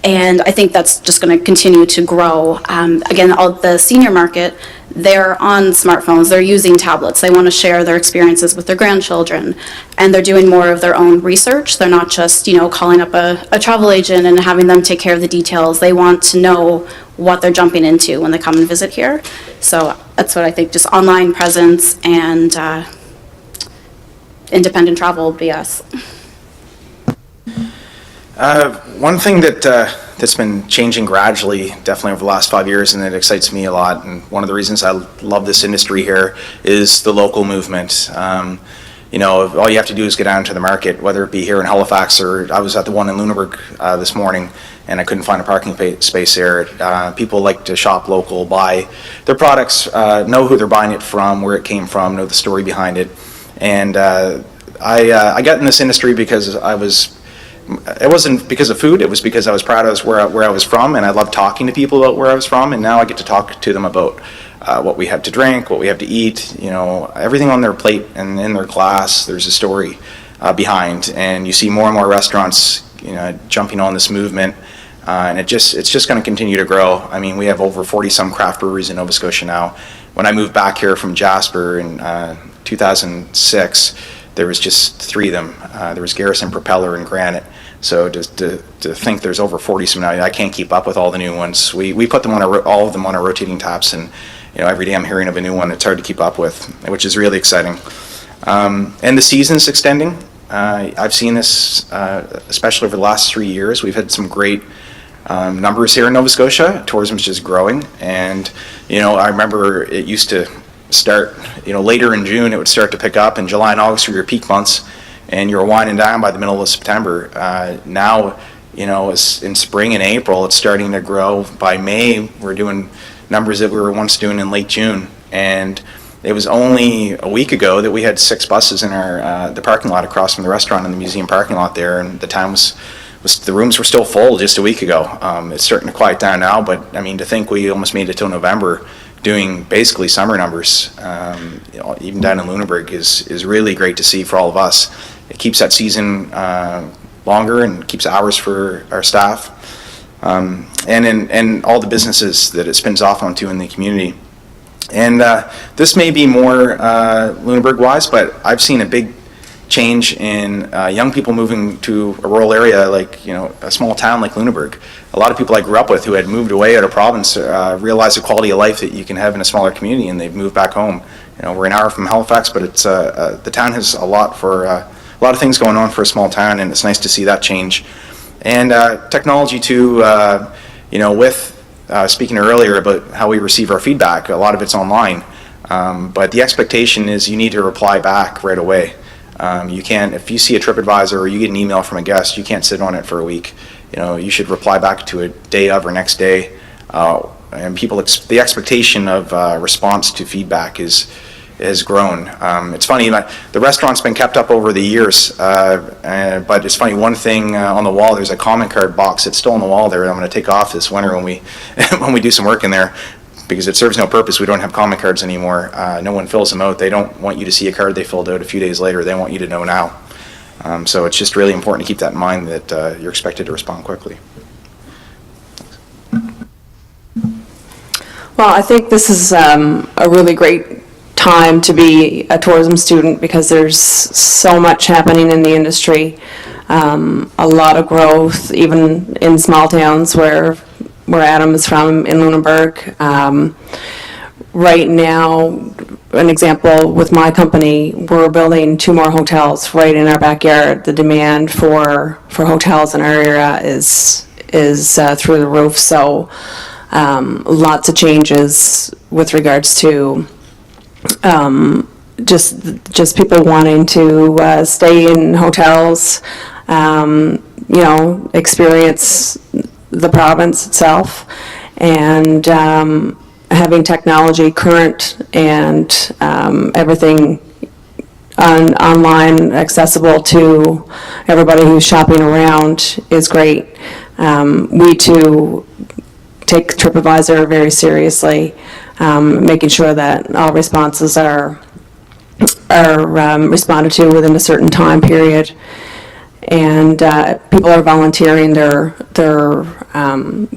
And I think that's just going to continue to grow. Again, the senior market, they're on smartphones, they're using tablets, they want to share their experiences with their grandchildren, and they're doing more of their own research. They're not just, you know, calling up a travel agent and having them take care of the details. They want to know what they're jumping into when they come and visit here. So that's what I think, just online presence and independent travel would be us. One thing that's been changing gradually, definitely over the last 5 years, and it excites me a lot, and one of the reasons I love this industry here is the local movement. all you have to do is get down to the market, whether it be here in Halifax or I was at the one in Lunenburg this morning, and I couldn't find a parking space there. People like to shop local, buy their products, know who they're buying it from, where it came from, know the story behind it. And I got in this industry because it wasn't because of food, it was because I was proud of where I was from, and I loved talking to people about where I was from, and now I get to talk to them about what we have to drink, what we have to eat, everything on their plate and in their glass, there's a story behind. And you see more and more restaurants, jumping on this movement, and it's just going to continue to grow. I mean, we have over 40-some craft breweries in Nova Scotia now. When I moved back here from Jasper in 2006, there was just 3 of them. There was Garrison, Propeller, and Granite. So to think there's over 40-some now, I can't keep up with all the new ones. We put them on all of them on our rotating taps, and every day I'm hearing of a new one. It's hard to keep up with, which is really exciting. And the season's extending. I've seen this, especially over the last 3 years. We've had some great numbers here in Nova Scotia. Tourism's just growing, and I remember it used to start, later in June. It would start to pick up, and July and August were your peak months, and you were winding down by the middle of September. Now, it's in spring and April, it's starting to grow. By May, we're doing numbers that we were once doing in late June, and it was only a week ago that we had 6 buses in our the parking lot across from the restaurant in the museum parking lot there, and the town the rooms were still full just a week ago. It's starting to quiet down now, but I mean, to think we almost made it till November doing basically summer numbers, even down in Lunenburg, is really great to see for all of us. It keeps that season longer and keeps hours for our staff, and all the businesses that it spins off onto in the community. And this may be more Lunenburg-wise, but I've seen a big change in young people moving to a rural area like, a small town like Lunenburg. A lot of people I grew up with who had moved away out of province realized the quality of life that you can have in a smaller community, and they've moved back home. We're an hour from Halifax, but it's the town has a lot of things going on for a small town, and it's nice to see that change. And technology too, with speaking earlier about how we receive our feedback, a lot of it's online, but the expectation is you need to reply back right away. You can't, if you see a TripAdvisor or you get an email from a guest, you can't sit on it for a week. You should reply back to it day of or next day. And the expectation of response to feedback has grown. It's funny, the restaurant's been kept up over the years, but it's funny, one thing on the wall, there's a comment card box that's still on the wall there that I'm going to take off this winter when we when we do some work in there, because it serves no purpose. We don't have comment cards anymore. No one fills them out. They don't want you to see a card they filled out a few days later. They want you to know now. So it's just really important to keep that in mind, that you're expected to respond quickly. Well, I think this is a really great time to be a tourism student, because there's so much happening in the industry. A lot of growth, even in small towns where Adam is from in Lunenburg. Right now, an example with my company, we're building 2 more hotels right in our backyard. The demand for hotels in our area is through the roof. So lots of changes with regards to just people wanting to stay in hotels, experience the province itself, and having technology current and everything online accessible to everybody who's shopping around is great. We too take TripAdvisor very seriously, making sure that all responses are responded to within a certain time period. And people are volunteering their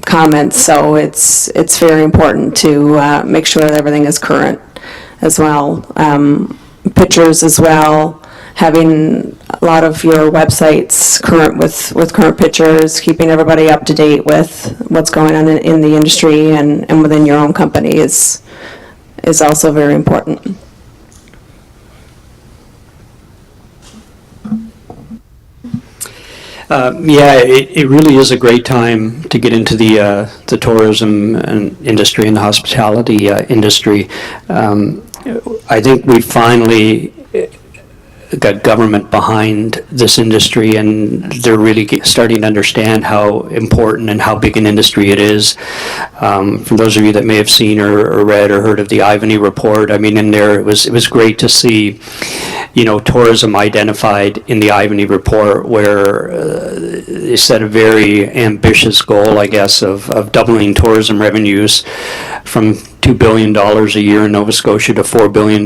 comments, so it's very important to make sure that everything is current as well. Pictures as well, having a lot of your websites current with current pictures, keeping everybody up to date with what's going on in the industry and within your own company is also very important. It really is a great time to get into the tourism and industry and the hospitality industry. I think we finally got government behind this industry, and they're really starting to understand how important and how big an industry it is. For those of you that may have seen or read or heard of the Ivany report, I mean, in there it was great to see, tourism identified in the Ivany report, where they set a very ambitious goal, I guess, of doubling tourism revenues from $2 billion a year in Nova Scotia to $4 billion,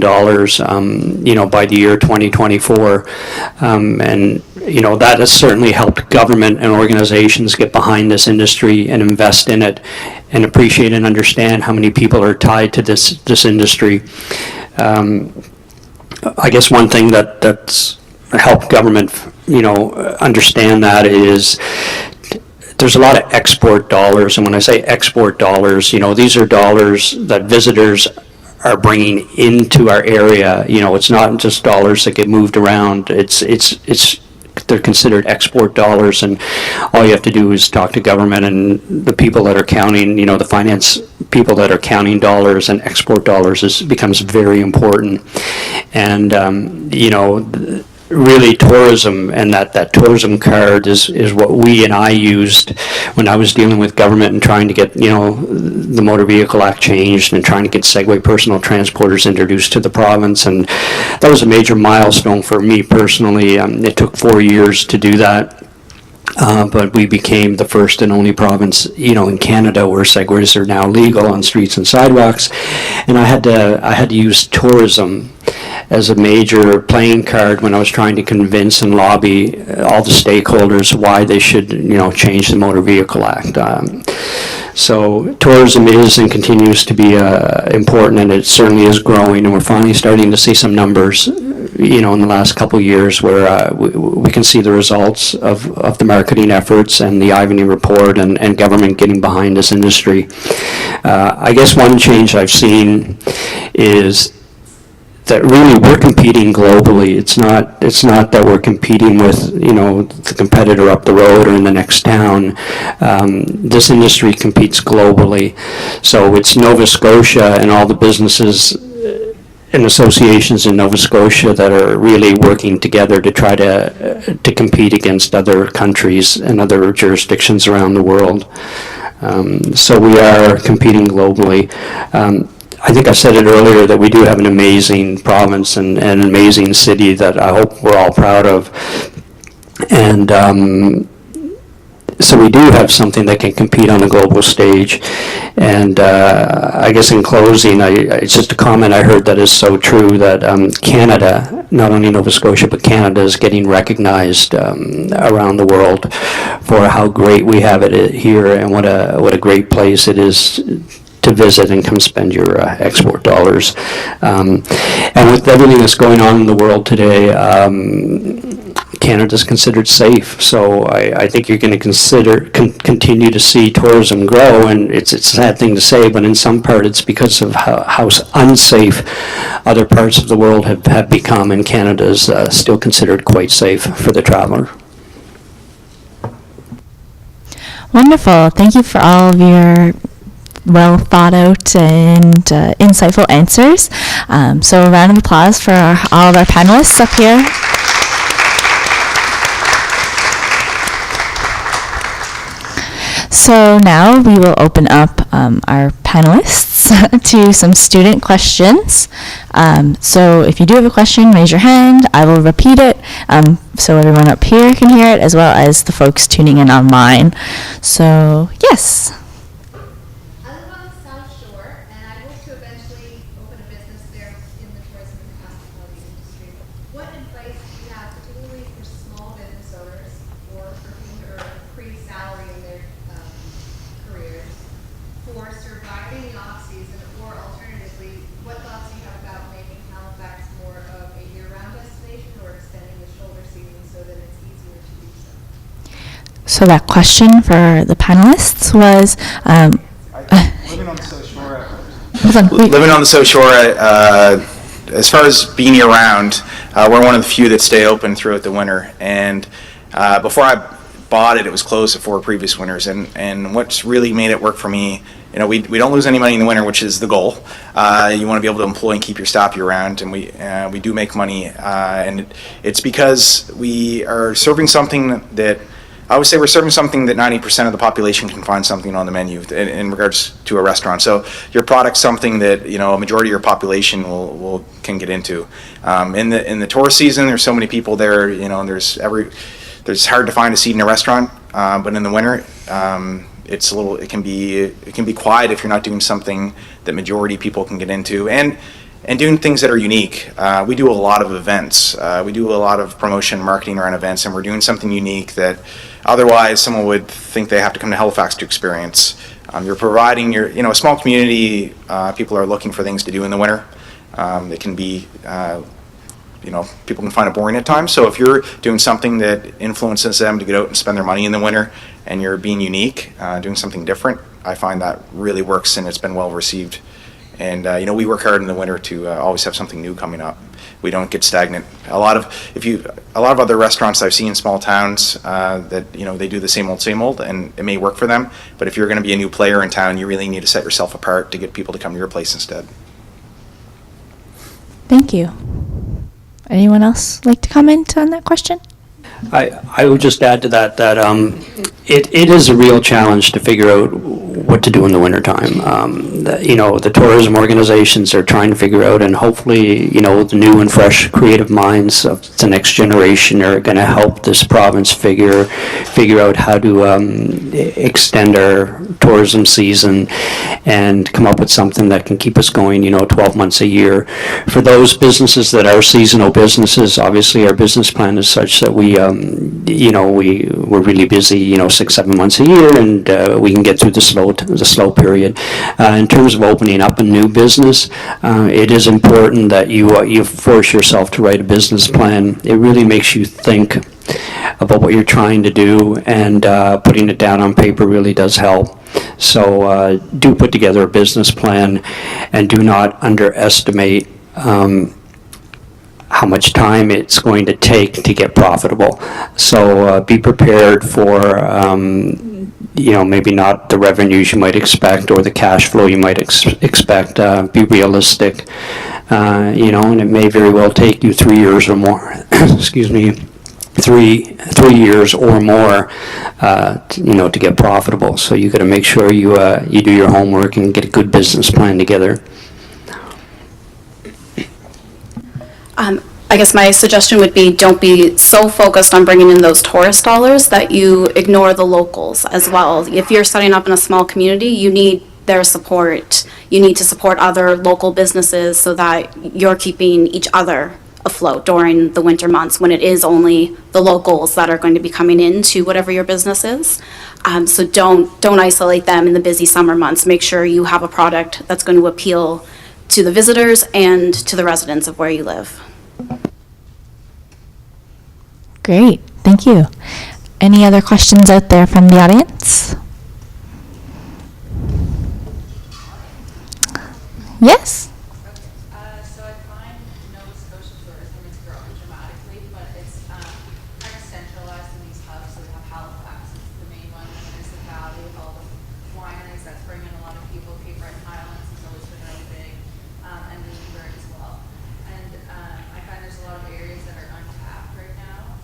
by the year 2024. And that has certainly helped government and organizations get behind this industry and invest in it and appreciate and understand how many people are tied to this industry. I guess one thing that's helped government, understand that is there's a lot of export dollars, and when I say export dollars, these are dollars that visitors are bringing into our area. It's not just dollars that get moved around. They're considered export dollars, and all you have to do is talk to government and the people that are counting, the finance people that are counting dollars and export dollars becomes very important. And, really tourism and that tourism card is what we and I used when I was dealing with government and trying to get, the Motor Vehicle Act changed and trying to get Segway personal transporters introduced to the province. And that was a major milestone for me personally. It took 4 years to do that. But we became the first and only province, in Canada where Segways are now legal on streets and sidewalks. And I had to use tourism as a major playing card when I was trying to convince and lobby all the stakeholders why they should, change the Motor Vehicle Act. So tourism is and continues to be important, and it certainly is growing, and we're finally starting to see some numbers, in the last couple of years where we can see the results of the marketing efforts and the Ivany report and government getting behind this industry. I guess one change I've seen is that really we're competing globally. It's not that we're competing with, the competitor up the road or in the next town. This industry competes globally. So it's Nova Scotia and all the businesses and associations in Nova Scotia that are really working together to try to compete against other countries and other jurisdictions around the world. So we are competing globally. I think I said it earlier that we do have an amazing province and an amazing city that I hope we're all proud of. And so we do have something that can compete on a global stage. And I guess in closing, it's just a comment I heard that is so true, that Canada, not only Nova Scotia, but Canada is getting recognized around the world for how great we have it here and what a great place it is to visit and come spend your export dollars. And with everything that's going on in the world today, Canada's considered safe. So I think you're going to continue to see tourism grow, and it's a sad thing to say, but in some part it's because of how unsafe other parts of the world have become, and Canada is still considered quite safe for the traveler. Wonderful. Thank you for all of your well thought out and insightful answers. So a round of applause for all of our panelists up here. So now we will open up our panelists to some student questions. So if you do have a question, raise your hand. I will repeat it so everyone up here can hear it, as well as the folks tuning in online. So yes. So that question for the panelists was, living on the South Shore. Living on the South Shore, as far as being year-round, we're one of the few that stay open throughout the winter. And before I bought it, it was closed at 4 previous winters. And what's really made it work for me we don't lose any money in the winter, which is the goal. You want to be able to employ and keep your staff year-round, and we do make money, and it's because we are serving something that, I would say we're serving something that 90% of the population can find something on the menu in regards to a restaurant. So your product's something that, a majority of your population can get into. In the tourist season, there's so many people there, there's hard to find a seat in a restaurant, but in the winter, it can be quiet if you're not doing something that majority people can get into, and doing things that are unique. We do a lot of events. We do a lot of promotion, marketing around events, and we're doing something unique that otherwise someone would think they have to come to Halifax to experience. You're providing a small community. People are looking for things to do in the winter. It can be, people can find it boring at times. So if you're doing something that influences them to get out and spend their money in the winter, and you're being unique, doing something different, I find that really works, and it's been well received. And we work hard in the winter to always have something new coming up. We don't get stagnant. A lot of other restaurants I've seen in small towns that they do the same old, and it may work for them. But if you're going to be a new player in town, you really need to set yourself apart to get people to come to your place instead. Thank you. Anyone else like to comment on that question? I would just add to that it is a real challenge to figure out what to do in the wintertime. The tourism organizations are trying to figure out, and hopefully, the new and fresh creative minds of the next generation are going to help this province figure out how to extend our tourism season and come up with something that can keep us going, 12 months a year. For those businesses that are seasonal businesses, obviously our business plan is such that we're really busy, 6-7 months a year, and we can get through the slow period. In terms of opening up a new business, it is important that you force yourself to write a business plan. It really makes you think about what you're trying to do, and putting it down on paper really does help. So do put together a business plan, and do not underestimate how much time it's going to take to get profitable. So be prepared for maybe not the revenues you might expect or the cash flow you might expect. Be realistic, and it may very well take you 3 years or more. Excuse me. 3 years or more, to get profitable. So you got to make sure you do your homework and get a good business plan together. I guess my suggestion would be, don't be so focused on bringing in those tourist dollars that you ignore the locals as well. If you're setting up in a small community, you need their support. You need to support other local businesses so that you're keeping each other afloat during the winter months, when it is only the locals that are going to be coming into whatever your business is. So don't isolate them in the busy summer months. Make sure you have a product that's going to appeal to the visitors and to the residents of where you live. Great, thank you. Any other questions out there from the audience? Yes? So I find Nova Scotia tourism is growing dramatically, but it's kind of centralized in these hubs. So we have Halifax, it's the main one, and then there's the Valley with all the wineries that's bringing a lot of people. Cape Breton Highlands has always been really big, and Lunenburg as well. And I find there's a lot of areas that are untapped right now.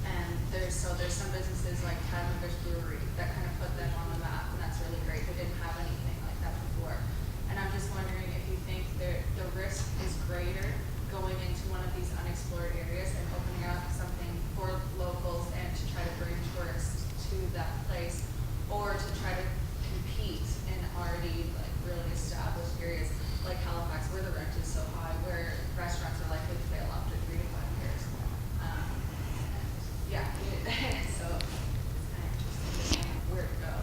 And there's some businesses like Dartmouth Brewery that kind of put them on the map, and that's really great. They didn't have anything like that before. And I'm just wondering if you think the risk is greater going into one of these unexplored areas and opening up something for locals and to try to bring tourists to that place, or to try to compete in already really established areas like Halifax, where the rent is so high, where restaurants are likely to fail after 3 to 5 years. So it's kind of interesting where to go.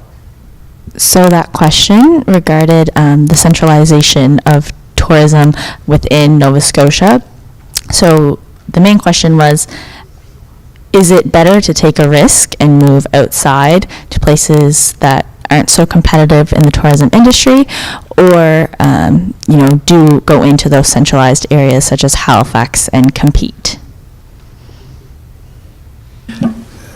So that question regarded the centralization of tourism within Nova Scotia. So the main question was, is it better to take a risk and move outside to places that aren't so competitive in the tourism industry, or do go into those centralized areas such as Halifax and compete?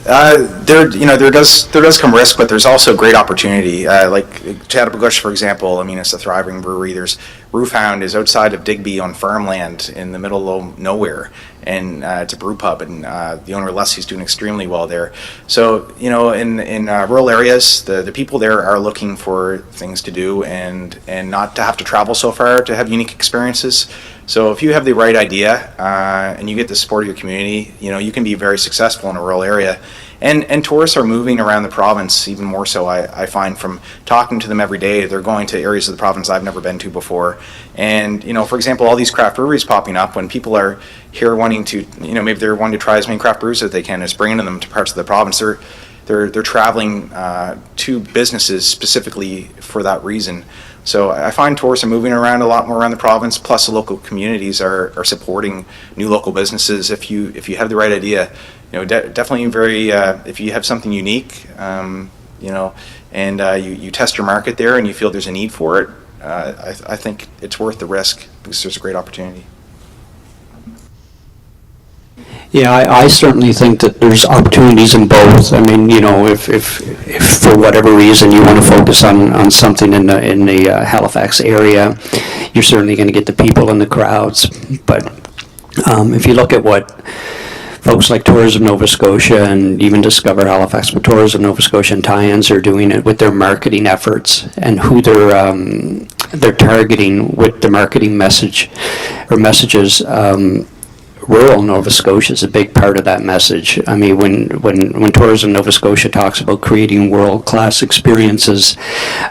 There does come risk, but there's also great opportunity. Like Chattabagush, for example, I mean, it's a thriving brewery. There's Roofhound is outside of Digby on farmland in the middle of nowhere, and it's a brew pub, and the owner Leslie's doing extremely well there. So in rural areas, the people there are looking for things to do and not to have to travel so far to have unique experiences. So if you have the right idea and you get the support of your community, you can be very successful in a rural area. And tourists are moving around the province even more so, I find, from talking to them every day. They're going to areas of the province I've never been to before. And, for example, all these craft breweries popping up, when people are here wanting to, maybe they're wanting to try as many craft brews as they can, is bringing them to parts of the province. They're traveling to businesses specifically for that reason. So I find tourists are moving around a lot more around the province, plus the local communities are supporting new local businesses. If you have the right idea, definitely very, if you have something unique, and you test your market there and you feel there's a need for it, I think it's worth the risk because there's a great opportunity. Yeah, I certainly think that there's opportunities in both. I mean, if for whatever reason you want to focus on something in the Halifax area, you're certainly going to get the people and the crowds. But if you look at what folks like Tourism Nova Scotia and even Discover Halifax, but Tourism Nova Scotia and tie-ins are doing it with their marketing efforts and who they're targeting with the marketing message or messages. Rural Nova Scotia is a big part of that message. I mean, when Tourism Nova Scotia talks about creating world-class experiences,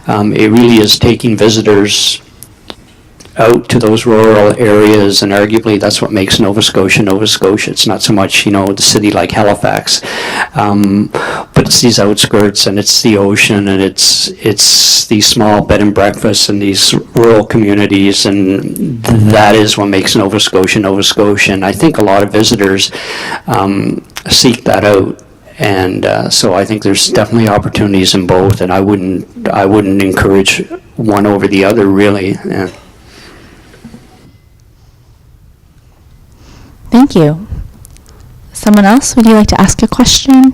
it really is taking visitors out to those rural areas, and arguably that's what makes Nova Scotia Nova Scotia. It's not so much, the city like Halifax, but it's these outskirts, and it's the ocean, and it's these small bed and breakfasts and these rural communities, and that is what makes Nova Scotia Nova Scotia. And I think a lot of visitors seek that out. And so I think there's definitely opportunities in both, and I wouldn't encourage one over the other, really. Yeah. Thank you. Someone else, would you like to ask a question?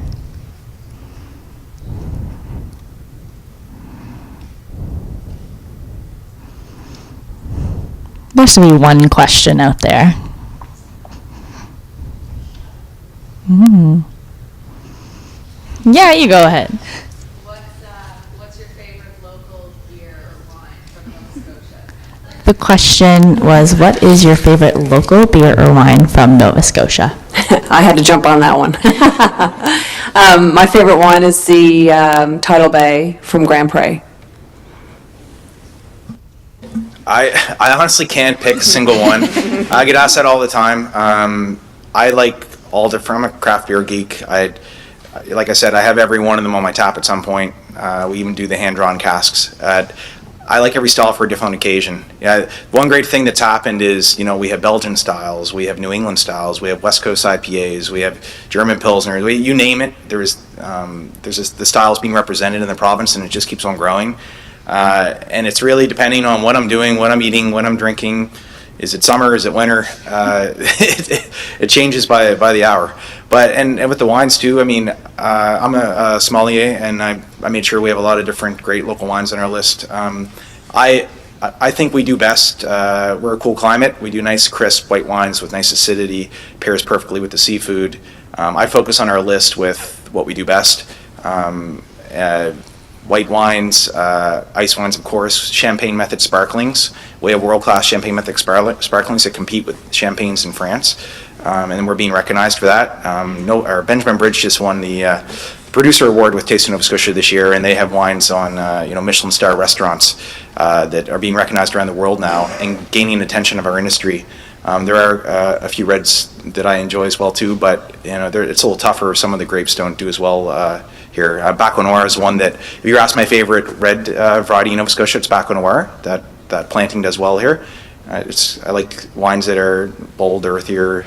There should be one question out there. Yeah, you go ahead. What's your favorite local beer or wine from Nova Scotia? The question was, what is your favorite local beer or wine from Nova Scotia? I had to jump on that one. My favorite one is the Tidal Bay from Grand Pré. I honestly can't pick a single one. I get asked that all the time. I like all different. I'm a craft beer geek. Like I said, I have every one of them on my tap at some point. We even do the hand-drawn casks. I like every style for a different occasion. Yeah, one great thing that's happened is, we have Belgian styles, we have New England styles, we have West Coast IPAs, we have German Pilsner, you name it. There's the styles being represented in the province, and it just keeps on growing. And it's really depending on what I'm doing, what I'm eating, what I'm drinking. Is it summer? Is it winter? It changes by the hour. But and with the wines too. I mean, I'm a sommelier, and I made sure we have a lot of different great local wines on our list. I think we do best. We're a cool climate. We do nice, crisp white wines with nice acidity. Pairs perfectly with the seafood. I focus on our list with what we do best. White wines, ice wines, of course, champagne method sparklings. We have world-class champagne method sparklings that compete with champagnes in France, and we're being recognized for that. Our Benjamin Bridge just won the producer award with Taste of Nova Scotia this year, and they have wines on Michelin star restaurants that are being recognized around the world now and gaining attention of our industry. There are a few reds that I enjoy as well too, but it's a little tougher. Some of the grapes don't do as well here. Baco Noir is one that, if you ask my favorite red variety in Nova Scotia, it's Baco Noir. That planting does well here. I like wines that are bold, earthier.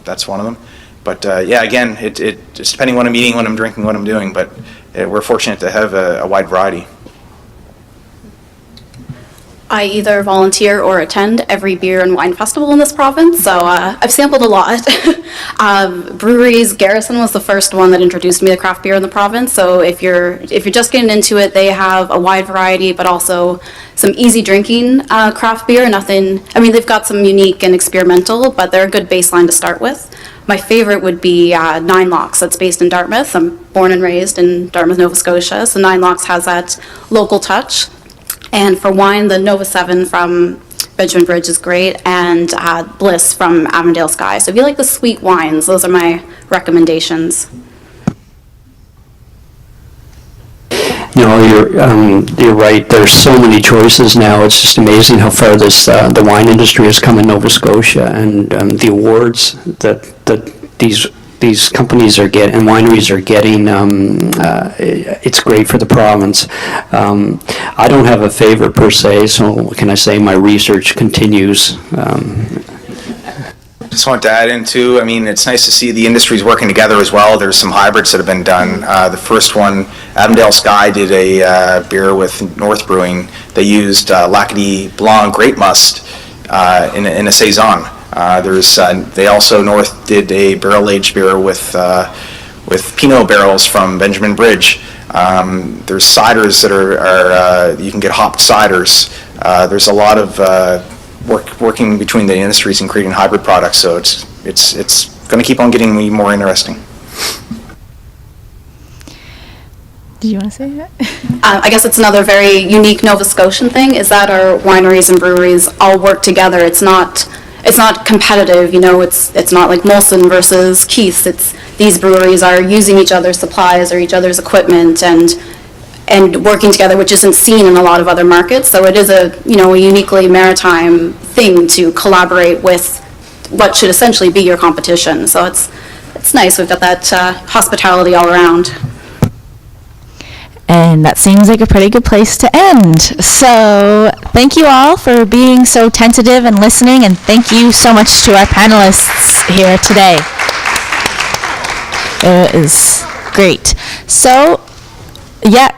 That's one of them. But again, it's depending what I'm eating, what I'm drinking, what I'm doing. But we're fortunate to have a wide variety. I either volunteer or attend every beer and wine festival in this province, so I've sampled a lot. Breweries, Garrison was the first one that introduced me to craft beer in the province, so if you're just getting into it, they have a wide variety, but also some easy drinking craft beer. They've got some unique and experimental, but they're a good baseline to start with. My favorite would be Nine Locks, that's based in Dartmouth. I'm born and raised in Dartmouth, Nova Scotia, so Nine Locks has that local touch. And for wine, the Nova 7 from Benjamin Bridge is great, and Bliss from Avondale Sky. So if you like the sweet wines, those are my recommendations. No, you're right. There's so many choices now. It's just amazing how far the wine industry has come in Nova Scotia, and the awards that these companies are getting and wineries are getting. It's great for the province. I don't have a favorite per se, so can I say my research continues. Just want to add in too, it's nice to see the industries working together as well. There's some hybrids that have been done. The first one, Avondale Sky did a beer with North Brewing. They used Lac-Qui Blanc grape must in a saison. They also, North did a barrel-aged beer with Pinot barrels from Benjamin Bridge. There's ciders that are you can get hopped ciders. There's a lot of working between the industries and creating hybrid products, so it's going to keep on getting more interesting. Did you want to say that? I guess it's another very unique Nova Scotian thing, is that our wineries and breweries all work together. It's not competitive, it's not like Molson versus Keith's. It's these breweries are using each other's supplies or each other's equipment and working together, which isn't seen in a lot of other markets. So it is a uniquely maritime thing to collaborate with what should essentially be your competition. So it's nice. We've got that hospitality all around. And that seems like a pretty good place to end. So thank you all for being so tentative and listening, and thank you so much to our panelists here today. It is great. So, yeah.